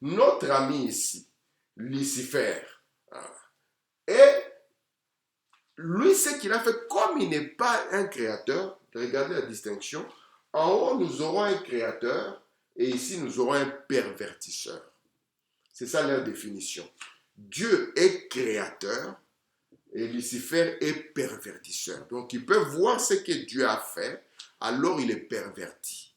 notre ami ici, Lucifer, et lui, ce qu'il a fait, comme il n'est pas un créateur, regardez la distinction, en haut, nous aurons un créateur, et ici, nous aurons un pervertisseur. C'est ça leur définition. Dieu est créateur, Et Lucifer est pervertisseur. Donc il peut voir ce que Dieu a fait, alors il est perverti.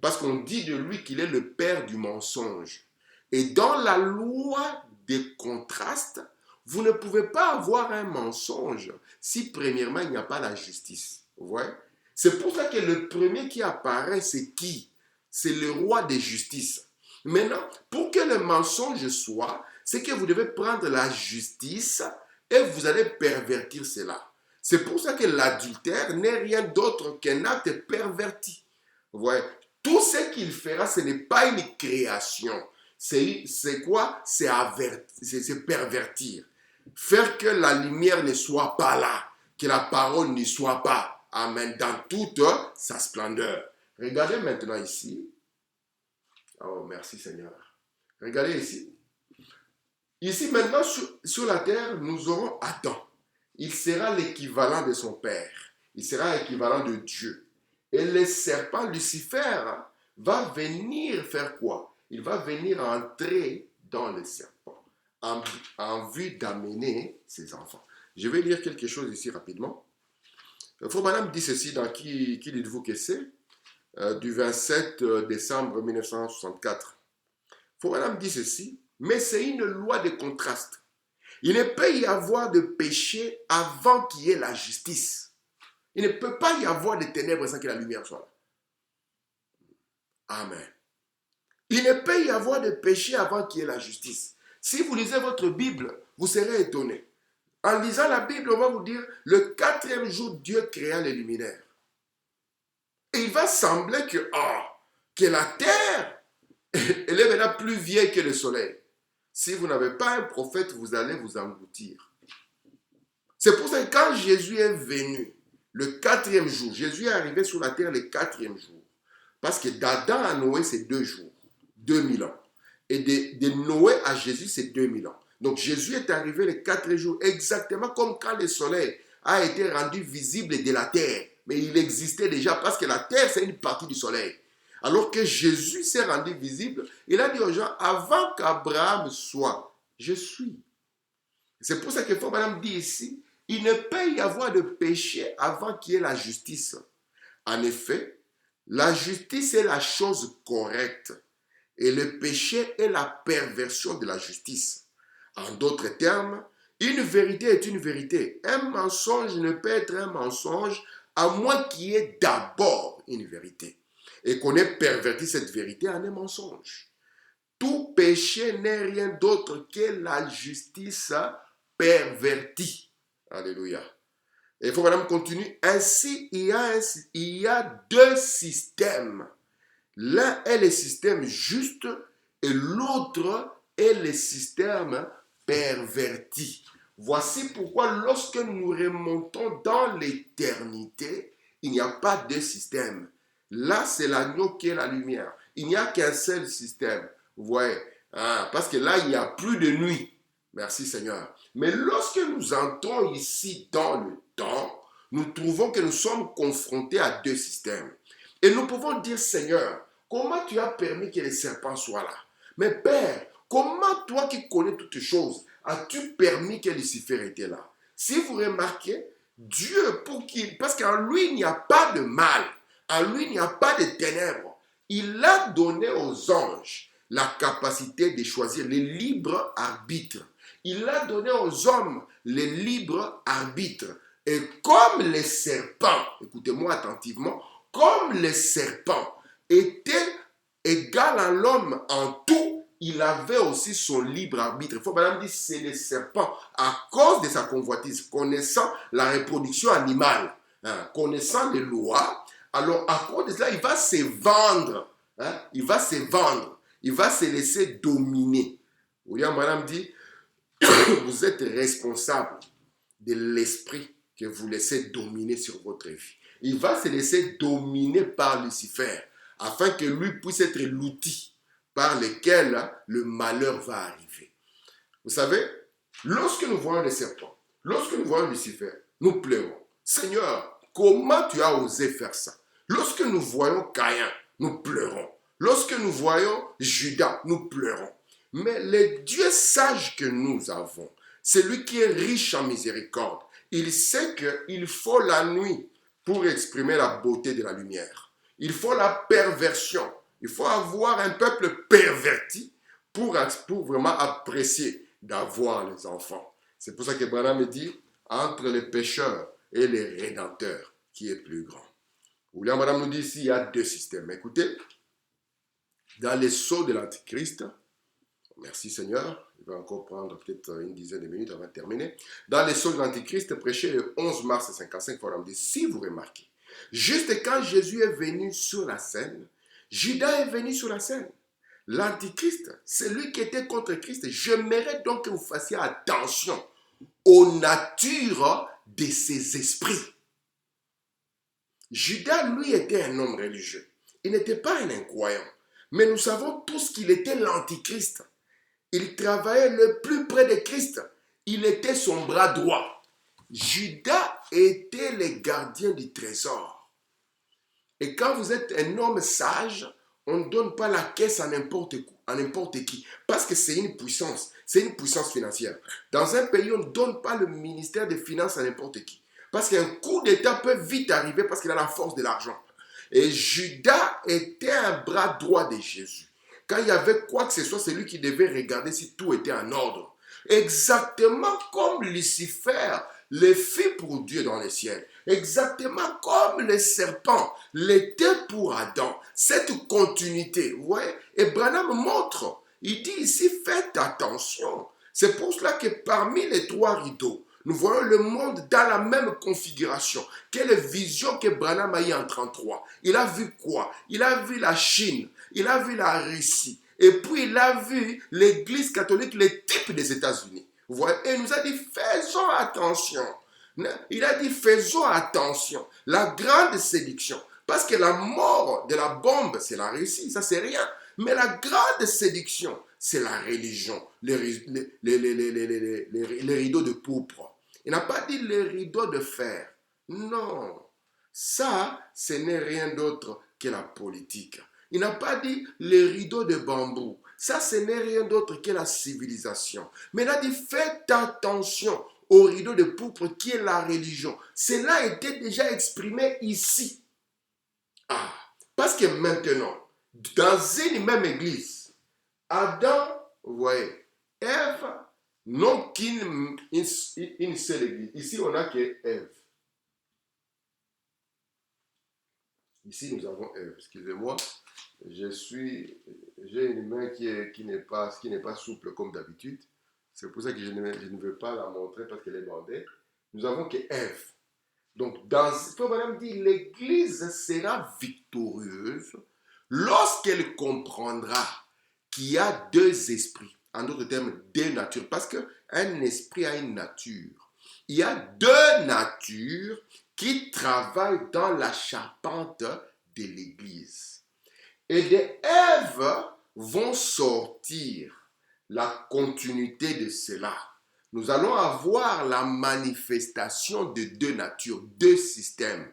Parce qu'on dit de lui qu'il est le père du mensonge. Et dans la loi des contrastes, vous ne pouvez pas avoir un mensonge si premièrement il n'y a pas la justice. Vous voyez? C'est pour ça que le premier qui apparaît, c'est qui? C'est le roi des justices. Maintenant, pour que le mensonge soit, c'est que vous devez prendre la justice et vous allez pervertir cela. C'est pour ça que l'adultère n'est rien d'autre qu'un acte perverti. Vous voyez? Tout ce qu'il fera, ce n'est pas une création. C'est quoi? C'est pervertir. Faire que la lumière ne soit pas là, que la parole n'y soit pas. Amen. Dans toute sa splendeur. Regardez maintenant ici. Oh, merci Seigneur. Regardez ici. Ici maintenant, sur la terre, nous aurons Adam. Il sera l'équivalent de son père. Il sera l'équivalent de Dieu. Et le serpent Lucifer va venir faire quoi? Il va venir entrer dans le serpent en vue d'amener ses enfants. Je vais lire quelque chose ici rapidement. Frère Branham dit ceci dans Qui dites-vous que c'est du 27 décembre 1964. Frère Branham dit ceci, mais c'est une loi de contraste. Il ne peut y avoir de péché avant qu'il y ait la justice. Il ne peut pas y avoir de ténèbres sans que la lumière soit là. Amen. Il ne peut y avoir de péché avant qu'il y ait la justice. Si vous lisez votre Bible, vous serez étonné. En lisant la Bible, on va vous dire, le 4e jour, Dieu créa les luminaires. Et il va sembler que la terre, elle est maintenant plus vieille que le soleil. Si vous n'avez pas un prophète, vous allez vous engloutir. C'est pour ça que quand Jésus est venu, le 4e jour, Jésus est arrivé sur la terre le 4e jour. Parce que d'Adam à Noé, c'est 2 jours, 2000 ans. Et de Noé à Jésus, c'est 2000 ans. Donc Jésus est arrivé le 4e jour, exactement comme quand le soleil a été rendu visible de la terre. Mais il existait déjà parce que la terre, c'est une partie du soleil. Alors que Jésus s'est rendu visible, il a dit aux gens, avant qu'Abraham soit, je suis. C'est pour ça que Frère Branham dit ici, il ne peut y avoir de péché avant qu'il y ait la justice. En effet, la justice est la chose correcte et le péché est la perversion de la justice. En d'autres termes, une vérité est une vérité. Un mensonge ne peut être un mensonge à moins qu'il y ait d'abord une vérité. Et qu'on ait perverti cette vérité en un mensonge. Tout péché n'est rien d'autre que la justice pervertie. Alléluia. Et il faut que Madame continue. Ainsi, il y a 2 systèmes. L'un est le système juste et l'autre est le système perverti. Voici pourquoi lorsque nous remontons dans l'éternité, il n'y a pas de système. Là, c'est l'agneau qui est la lumière. Il n'y a qu'un seul système. Vous voyez, parce que là, il n'y a plus de nuit. Merci Seigneur. Mais lorsque nous entrons ici dans le temps, nous trouvons que nous sommes confrontés à 2 systèmes. Et nous pouvons dire, Seigneur, comment tu as permis que les serpents soient là? Mais Père, comment toi qui connais toutes choses, as-tu permis que Lucifer était là? Si vous remarquez, Dieu, parce qu'en lui, il n'y a pas de mal. En lui, il n'y a pas de ténèbres. Il a donné aux anges la capacité de choisir le libre arbitre. Il a donné aux hommes le libre arbitre. Et comme les serpents, écoutez-moi attentivement, comme les serpents étaient égaux à l'homme en tout, il avait aussi son libre arbitre. Il faut madame dire, c'est les serpents, à cause de sa convoitise, connaissant la reproduction animale, connaissant les lois. Alors, à cause de cela, il va se vendre. Il va se vendre. Il va se laisser dominer. William Branham dit, vous êtes responsable de l'esprit que vous laissez dominer sur votre vie. Il va se laisser dominer par Lucifer, afin que lui puisse être l'outil par lequel le malheur va arriver. Vous savez, lorsque nous voyons les serpents, lorsque nous voyons Lucifer, nous pleurons. Seigneur, comment tu as osé faire ça? Lorsque nous voyons Caïn, nous pleurons. Lorsque nous voyons Judas, nous pleurons. Mais le Dieu sage que nous avons, celui qui est riche en miséricorde. Il sait qu'il faut la nuit pour exprimer la beauté de la lumière. Il faut la perversion. Il faut avoir un peuple perverti pour vraiment apprécier d'avoir les enfants. C'est pour ça que Branham me dit, entre les pécheurs et les rédempteurs, qui est plus grand. William Branham nous dit ici, il y a deux systèmes. Écoutez, dans les sceaux de l'Antichrist, merci Seigneur, il va encore prendre peut-être une dizaine de minutes avant de terminer. Dans les sceaux de l'Antichrist, prêché le 11 mars 55, Branham dit, si vous remarquez, juste quand Jésus est venu sur la scène, Judas est venu sur la scène. L'Antichrist, c'est lui qui était contre Christ. J'aimerais donc que vous fassiez attention aux natures de ces esprits. Judas, lui, était un homme religieux. Il n'était pas un incroyant. Mais nous savons tous qu'il était l'Antichrist. Il travaillait le plus près de Christ. Il était son bras droit. Judas était le gardien du trésor. Et quand vous êtes un homme sage, on ne donne pas la caisse à n'importe qui. Parce que c'est une puissance financière. Dans un pays, on ne donne pas le ministère des Finances à n'importe qui. Parce qu'un coup d'État peut vite arriver parce qu'il a la force de l'argent. Et Judas était un bras droit de Jésus. Quand il y avait quoi que ce soit, c'est lui qui devait regarder si tout était en ordre. Exactement comme Lucifer le fit pour Dieu dans les ciels. Exactement comme le serpent l'était pour Adam. Cette continuité, vous voyez. Et Branham montre, il dit ici, faites attention. C'est pour cela que parmi les trois rideaux, nous voyons le monde dans la même configuration. Quelle vision que Branham a eu en 1933. Il a vu quoi? Il a vu la Chine, il a vu la Russie, et puis il a vu l'Église catholique, le type des États-Unis. Vous voyez? Et il nous a dit, faisons attention. Il a dit, faisons attention. La grande séduction. Parce que la mort de la bombe, c'est la Russie, ça c'est rien. Mais la grande séduction, c'est la religion, les rideaux de pourpre. Il n'a pas dit les rideaux de fer. Non. Ça, ce n'est rien d'autre que la politique. Il n'a pas dit les rideaux de bambou. Ça, ce n'est rien d'autre que la civilisation. Mais il a dit, faites attention aux rideaux de pourpre qui est la religion. Cela était déjà exprimé ici. Ah, parce que maintenant, dans une même église, Adam, vous voyez, Ève, non qu'une seule église. Ici, on n'a que Ève. Ici, nous avons Ève. Excusez-moi, j'ai une main qui n'est pas souple comme d'habitude. C'est pour ça que je ne veux pas la montrer parce qu'elle est bandée. Nous avons que Ève. Donc, Madame dit, l'Église sera victorieuse lorsqu'elle comprendra qu'il y a deux esprits. En d'autres termes, deux natures. Parce qu'un esprit a une nature. Il y a deux natures qui travaillent dans la charpente de l'Église. Et des Ève vont sortir la continuité de cela. Nous allons avoir la manifestation de deux natures, deux systèmes.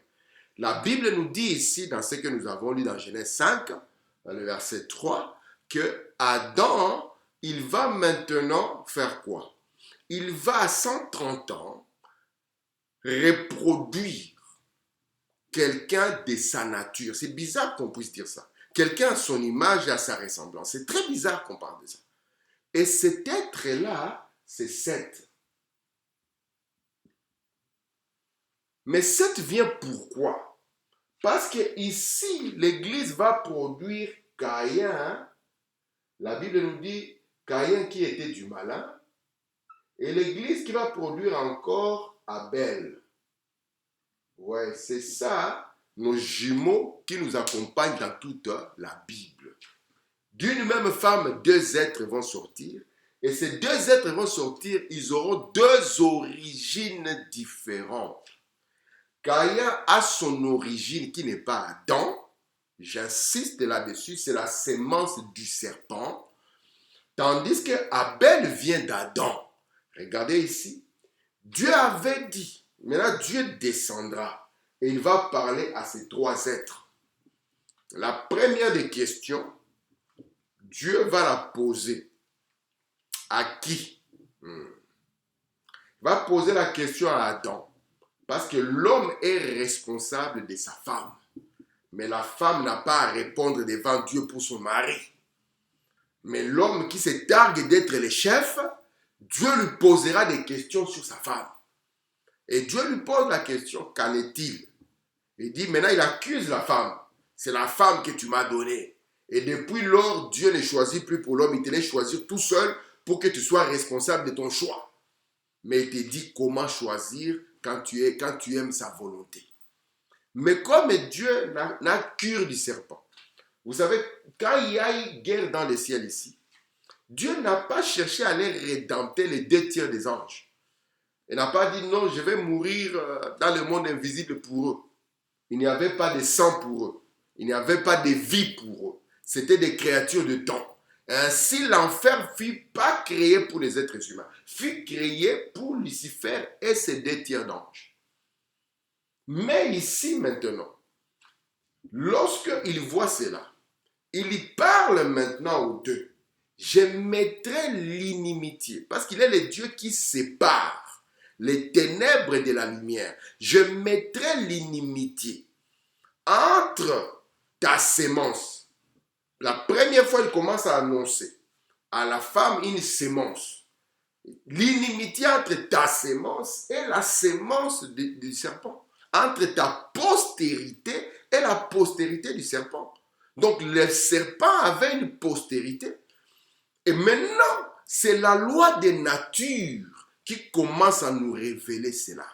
La Bible nous dit ici, dans ce que nous avons lu dans Genèse 5, dans le verset 3, que Adam, il va maintenant faire quoi? Il va à 130 ans reproduire quelqu'un de sa nature. C'est bizarre qu'on puisse dire ça. Quelqu'un à son image et à sa ressemblance. C'est très bizarre qu'on parle de ça. Et cet être-là, c'est Seth. Mais Seth vient pourquoi? Parce que ici, l'Église va produire Caïn. La Bible nous dit Caïn qui était du malin. Et l'Église qui va produire encore Abel. Ouais, c'est ça, nos jumeaux qui nous accompagnent dans toute la Bible. D'une même femme, deux êtres vont sortir. Et ces deux êtres vont sortir, ils auront deux origines différentes. Caïn a son origine qui n'est pas Adam. J'insiste là-dessus, c'est la sémence du serpent. Tandis que Abel vient d'Adam. Regardez ici. Dieu avait dit, maintenant Dieu descendra et il va parler à ces trois êtres. La première des questions, Dieu va la poser. À qui? va poser la question à Adam. Parce que l'homme est responsable de sa femme. Mais la femme n'a pas à répondre devant Dieu pour son mari. Mais l'homme qui se targue d'être le chef, Dieu lui posera des questions sur sa femme. Et Dieu lui pose la question, qu'en est-il? Il dit, maintenant il accuse la femme. C'est la femme que tu m'as donnée. Et depuis lors, Dieu ne choisit plus pour l'homme, il te laisse choisir tout seul pour que tu sois responsable de ton choix. Mais il te dit comment choisir quand tu aimes sa volonté. Mais comme Dieu n'a cure du serpent, vous savez, quand il y a eu guerre dans le ciel ici, Dieu n'a pas cherché à aller rédempter les 2 tiers des anges. Il n'a pas dit non, je vais mourir dans le monde invisible pour eux. Il n'y avait pas de sang pour eux. Il n'y avait pas de vie pour eux. C'était des créatures de temps. Ainsi, l'enfer fut pas créé pour les êtres humains. Fut créé pour Lucifer et ses 2 tiers d'anges. Mais ici maintenant, lorsqu'il voit cela, il y parle maintenant aux deux. Je mettrai l'inimitié, parce qu'il est le Dieu qui sépare les ténèbres de la lumière. Je mettrai l'inimitié entre ta sémence. La première fois, il commence à annoncer à la femme une sémence. L'inimitié entre ta sémence et la sémence du serpent. Entre ta postérité et la postérité du serpent. Donc, le serpent avait une postérité. Et maintenant, c'est la loi des natures qui commence à nous révéler cela.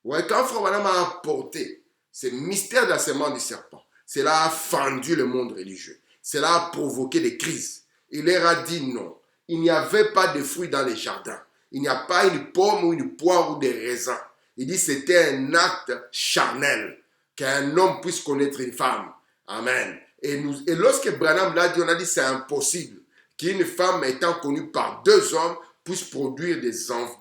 Ouais, quand Frère Branham a apporté ce mystère de la sémence du serpent, cela a fendu le monde religieux. Cela a provoqué des crises. Il leur a dit non. Il n'y avait pas de fruits dans les jardins. Il n'y a pas une pomme ou une poire ou des raisins. Il dit c'était un acte charnel. Qu'un homme puisse connaître une femme. Amen. Et lorsque Branham l'a dit, on a dit c'est impossible qu'une femme étant connue par 2 hommes puisse produire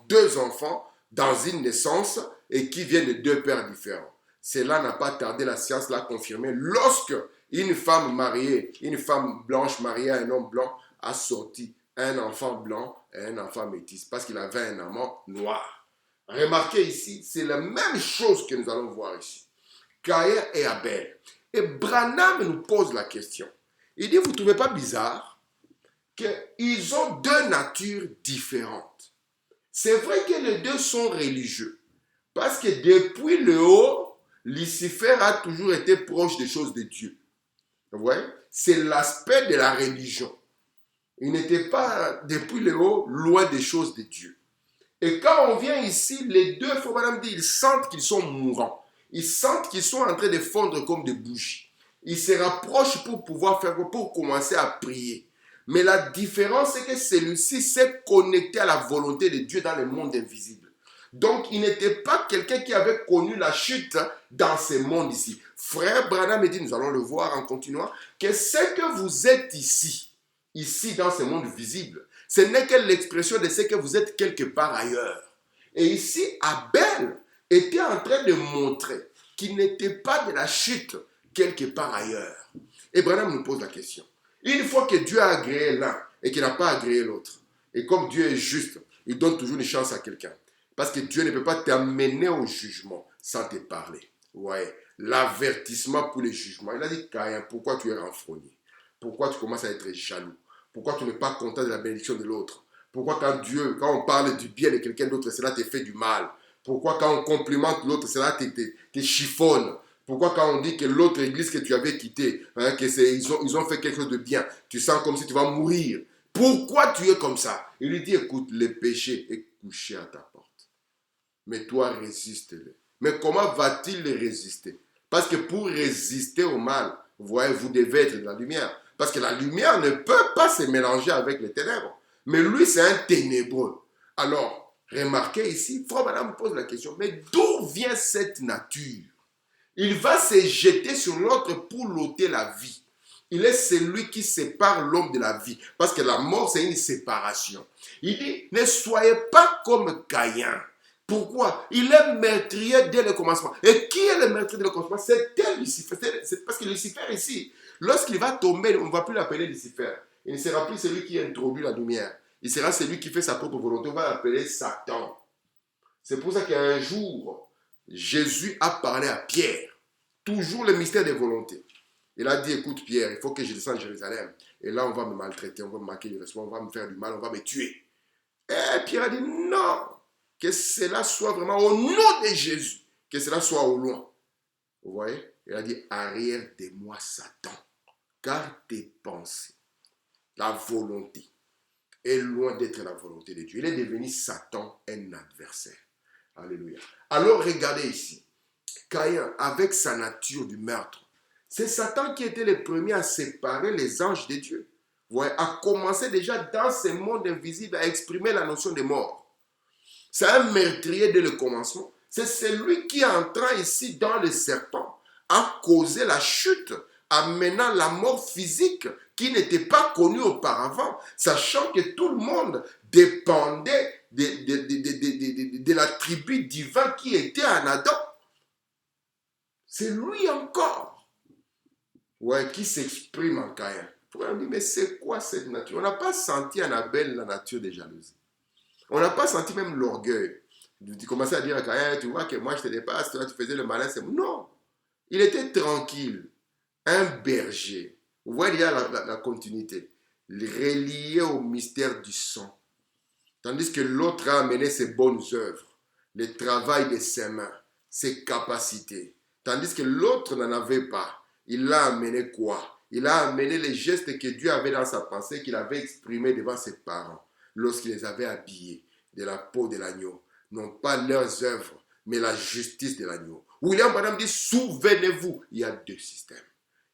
2 enfants dans une naissance et qui viennent de 2 pères différents. Cela n'a pas tardé, la science l'a confirmé. Lorsque une femme mariée, une femme blanche mariée à un homme blanc a sorti un enfant blanc et un enfant métis parce qu'il avait un amant noir. Remarquez ici, c'est la même chose que nous allons voir ici. Caïn et Abel. Et Branham nous pose la question. Il dit, vous ne trouvez pas bizarre qu'ils ont 2 natures différentes? C'est vrai que les 2 sont religieux. Parce que depuis le haut, Lucifer a toujours été proche des choses de Dieu. Vous voyez? C'est l'aspect de la religion. Il n'était pas, depuis le haut, loin des choses de Dieu. Et quand on vient ici, les 2, il faut Madame dire, ils sentent qu'ils sont mourants. Ils sentent qu'ils sont en train de fondre comme des bougies. Ils se rapprochent pour commencer à prier. Mais la différence, c'est que celui-ci s'est connecté à la volonté de Dieu dans le monde invisible. Donc, il n'était pas quelqu'un qui avait connu la chute dans ce monde ici. Frère Branham dit, nous allons le voir en continuant, que ce que vous êtes ici dans ce monde visible, ce n'est que l'expression de ce que vous êtes quelque part ailleurs. Et ici, Abel était en train de montrer qu'il n'était pas de la chute quelque part ailleurs. Et Branham nous pose la question. Une fois que Dieu a agréé l'un et qu'il n'a pas agréé l'autre, et comme Dieu est juste, il donne toujours une chance à quelqu'un. Parce que Dieu ne peut pas t'amener au jugement sans te parler. Ouais, l'avertissement pour le jugement. Il a dit, Caïn, pourquoi tu es renfrogné? Pourquoi tu commences à être jaloux? Pourquoi tu n'es pas content de la bénédiction de l'autre? Pourquoi quand on parle du bien de quelqu'un d'autre, cela te fait du mal? Pourquoi quand on complimente l'autre, cela te chiffonne? Pourquoi quand on dit que l'autre église que tu avais quittée, ils ont fait quelque chose de bien, tu sens comme si tu vas mourir? Pourquoi tu es comme ça? Il lui dit, écoute, le péché est couché à ta porte. Mais toi, résiste-le. Mais comment va-t-il le résister? Parce que pour résister au mal, vous voyez, vous devez être de la lumière. Parce que la lumière ne peut pas se mélanger avec les ténèbres. Mais lui, c'est un ténébreux. Alors, remarquez ici, Frère Branham pose la question, mais d'où vient cette nature? Il va se jeter sur l'autre pour l'ôter la vie. Il est celui qui sépare l'homme de la vie. Parce que la mort, c'est une séparation. Il dit, ne soyez pas comme Caïn. Pourquoi? Il est meurtrier dès le commencement. Et qui est le meurtrier dès le commencement? C'était Lucifer. C'est parce que Lucifer ici, lorsqu'il va tomber, on ne va plus l'appeler Lucifer. Il ne sera plus celui qui introduit la lumière. Il sera celui qui fait sa propre volonté. On va l'appeler Satan. C'est pour ça qu'un jour, Jésus a parlé à Pierre. Toujours le mystère des volontés. Il a dit, écoute Pierre, il faut que je descende à Jérusalem. Et là, on va me maltraiter, on va me marquer du respect, on va me faire du mal, on va me tuer. Et Pierre a dit, non, que cela soit vraiment au nom de Jésus, que cela soit au loin. Vous voyez? Il a dit, arrière de moi Satan, car tes pensées, la volonté, est loin d'être la volonté de Dieu. Il est devenu Satan un adversaire. Alléluia. Alors regardez ici, Caïn, avec sa nature du meurtre, c'est Satan qui était le premier à séparer les anges de Dieu. Vous voyez, à commencer déjà dans ce monde invisible à exprimer la notion de mort. C'est un meurtrier dès le commencement. C'est celui qui, entrant ici dans le serpent, a causé la chute, amenant la mort physique qui n'était pas connue auparavant, sachant que tout le monde dépendait de la tribu divine qui était en Adam. C'est lui encore, ouais, qui s'exprime en Caïn. On dit, mais c'est quoi cette nature? On n'a pas senti en Abel la nature de jalousie. On n'a pas senti même l'orgueil. Tu commençais à dire à Caïn, tu vois que moi je te dépasse, toi tu faisais le malin. Non, il était tranquille, un berger. Vous voyez déjà la continuité, relié au mystère du sang. Tandis que l'autre a amené ses bonnes œuvres, le travail de ses mains, ses capacités. Tandis que l'autre n'en avait pas. Il a amené quoi? Il a amené les gestes que Dieu avait dans sa pensée, qu'il avait exprimés devant ses parents, lorsqu'il les avait habillés de la peau de l'agneau. Non pas leurs œuvres, mais la justice de l'agneau. William Branham dit, souvenez-vous, il y a deux systèmes.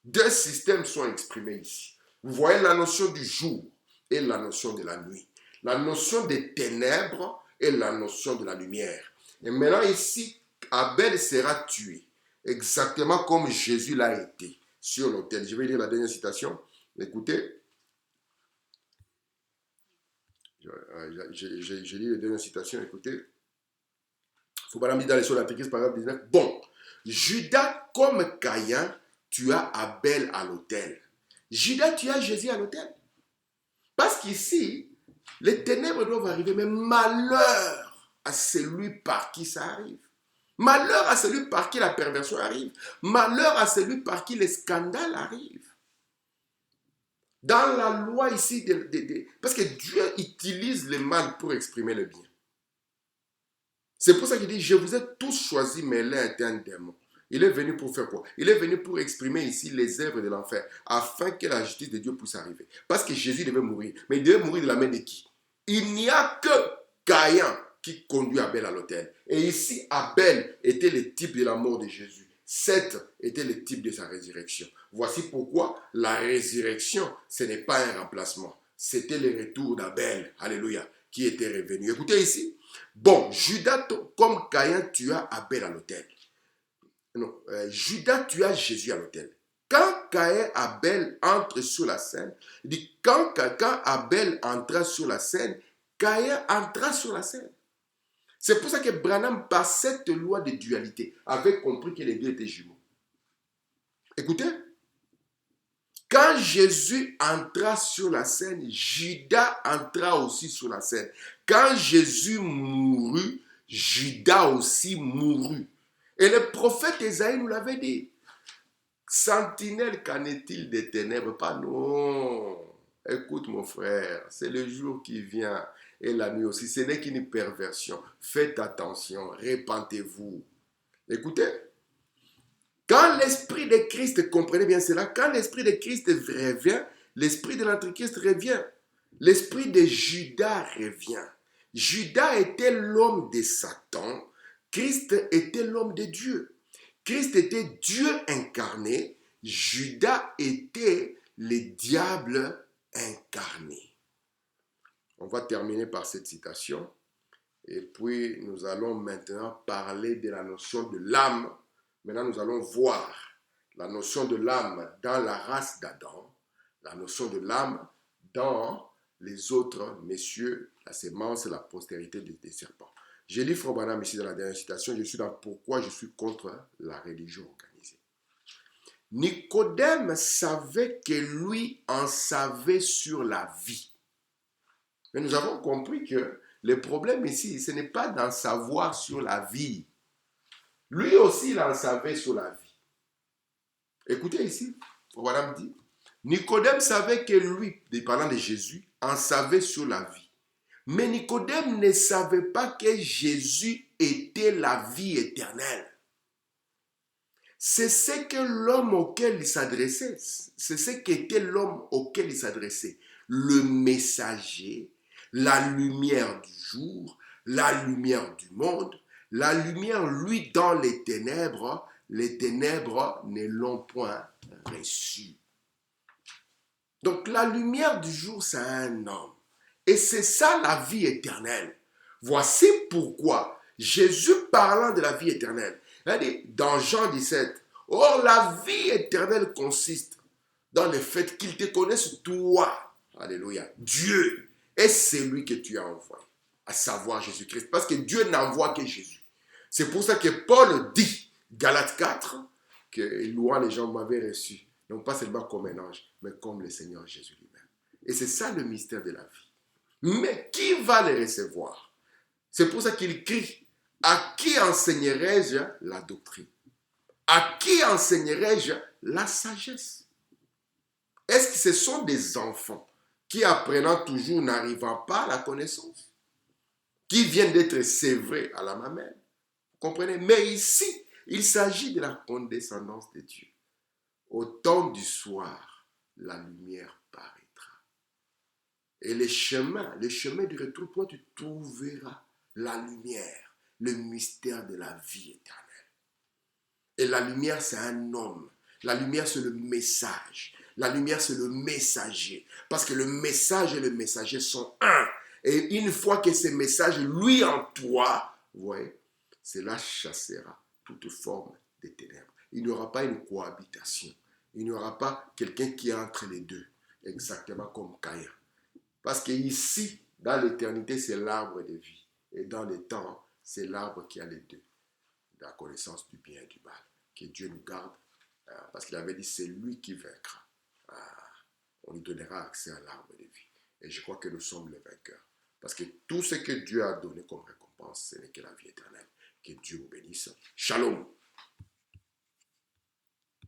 Deux systèmes sont exprimés ici. Vous voyez la notion du jour et la notion de la nuit. La notion des ténèbres et la notion de la lumière. Et maintenant ici, Abel sera tué, exactement comme Jésus l'a été sur l'autel. Je vais lire la dernière citation. Écoutez. Je lis la dernière citation, écoutez. Il faut pas l'amener dans les choses de l'Antéchrist, paragraphe 19. Bon, Judas comme Caïn tua Abel à l'autel. Judas tua Jésus à l'autel. Parce qu'ici, les ténèbres doivent arriver, mais malheur à celui par qui ça arrive. Malheur à celui par qui la perversion arrive. Malheur à celui par qui les scandales arrivent. Dans la loi ici, parce que Dieu utilise le mal pour exprimer le bien. C'est pour ça qu'il dit, je vous ai tous choisis, mais l'un était un démon. Il est venu pour faire quoi? Il est venu pour exprimer ici les œuvres de l'enfer, afin que la justice de Dieu puisse arriver. Parce que Jésus devait mourir. Mais il devait mourir de la main de qui? Il n'y a que Caïn qui conduit Abel à l'autel. Et ici, Abel était le type de la mort de Jésus. Seth était le type de sa résurrection. Voici pourquoi la résurrection, ce n'est pas un remplacement. C'était le retour d'Abel, alléluia, qui était revenu. Écoutez ici. Bon, Judas, comme Caïn tua Abel à l'autel. Non, Judas tua Jésus à l'autel. Quand Caïn Abel entre sur la scène, il dit quand Abel entra sur la scène, Caïn entra sur la scène. C'est pour ça que Branham, par cette loi de dualité, avait compris que les deux étaient jumeaux. Écoutez, quand Jésus entra sur la scène, Judas entra aussi sur la scène. Quand Jésus mourut, Judas aussi mourut. Et le prophète Ésaïe nous l'avait dit. Sentinelle, qu'en est-il des ténèbres? Pas non. Écoute mon frère, c'est le jour qui vient et la nuit aussi. Ce n'est qu'une perversion. Faites attention, répentez-vous. Écoutez, quand l'esprit de Christ, comprenez bien cela, quand l'esprit de Christ revient, l'esprit de l'Antéchrist revient. L'esprit de Judas revient. Judas était l'homme de Satan. Christ était l'homme de Dieu. Christ était Dieu incarné. Judas était le diable incarné. On va terminer par cette citation. Et puis, nous allons maintenant parler de la notion de l'âme. Maintenant, nous allons voir la notion de l'âme dans la race d'Adam, la notion de l'âme dans les autres messieurs, la sémence et la postérité des serpents. J'ai lu Frère Branham ici dans la dernière citation, je suis dans pourquoi je suis contre la religion organisée. Nicodème savait que lui en savait sur la vie. Mais nous avons compris que Le problème ici, ce n'est pas d'en savoir sur la vie. Lui aussi, il en savait sur la vie. Écoutez ici, voilà me dit. Nicodème savait que lui, parlant de Jésus, en savait sur la vie. Mais Nicodème ne savait pas que Jésus était la vie éternelle. C'est ce que l'homme auquel il s'adressait, c'est ce qu'était l'homme auquel il s'adressait. Le messager, la lumière du jour, la lumière du monde, la lumière, lui, dans les ténèbres ne l'ont point reçu. Donc la lumière du jour, c'est un homme. Et c'est ça la vie éternelle. Voici pourquoi Jésus parlant de la vie éternelle, il a dit dans Jean 17, or la vie éternelle consiste dans le fait qu'il te connaisse toi, alléluia, Dieu, et c'est lui que tu as envoyé, à savoir Jésus-Christ, parce que Dieu n'envoie que Jésus. C'est pour ça que Paul dit, Galates 4, que louant les gens m'avaient reçu, non pas seulement comme un ange, mais comme le Seigneur Jésus lui-même. Et c'est ça le mystère de la vie. Mais qui va les recevoir? C'est pour ça qu'il crie, à qui enseignerai-je la doctrine? À qui enseignerai-je la sagesse? Est-ce que ce sont des enfants qui, apprenant toujours, n'arrivant pas à la connaissance? Qui viennent d'être sévrés à la mamelle? Vous comprenez? Mais ici, il s'agit de la condescendance de Dieu. Au temps du soir, la lumière paraîtra. Et le chemin du retour, toi, tu trouveras la lumière, le mystère de la vie éternelle. Et la lumière, c'est un homme. La lumière, c'est le message. La lumière, c'est le messager. Parce que le message et le messager sont un. Et une fois que ce message, lui en toi, vous voyez, cela chassera toute forme de ténèbres. Il n'y aura pas une cohabitation. Il n'y aura pas quelqu'un qui est entre les deux. Exactement comme Caïn. Parce qu'ici, dans l'éternité, c'est l'arbre de vie. Et dans le temps, c'est l'arbre qui a les deux. La connaissance du bien et du mal. Que Dieu nous garde. Parce qu'il avait dit, c'est lui qui vaincra. On lui donnera accès à l'arbre de vie. Et je crois que nous sommes les vainqueurs. Parce que tout ce que Dieu a donné comme récompense, ce n'est que la vie éternelle. Que Dieu vous bénisse. Shalom.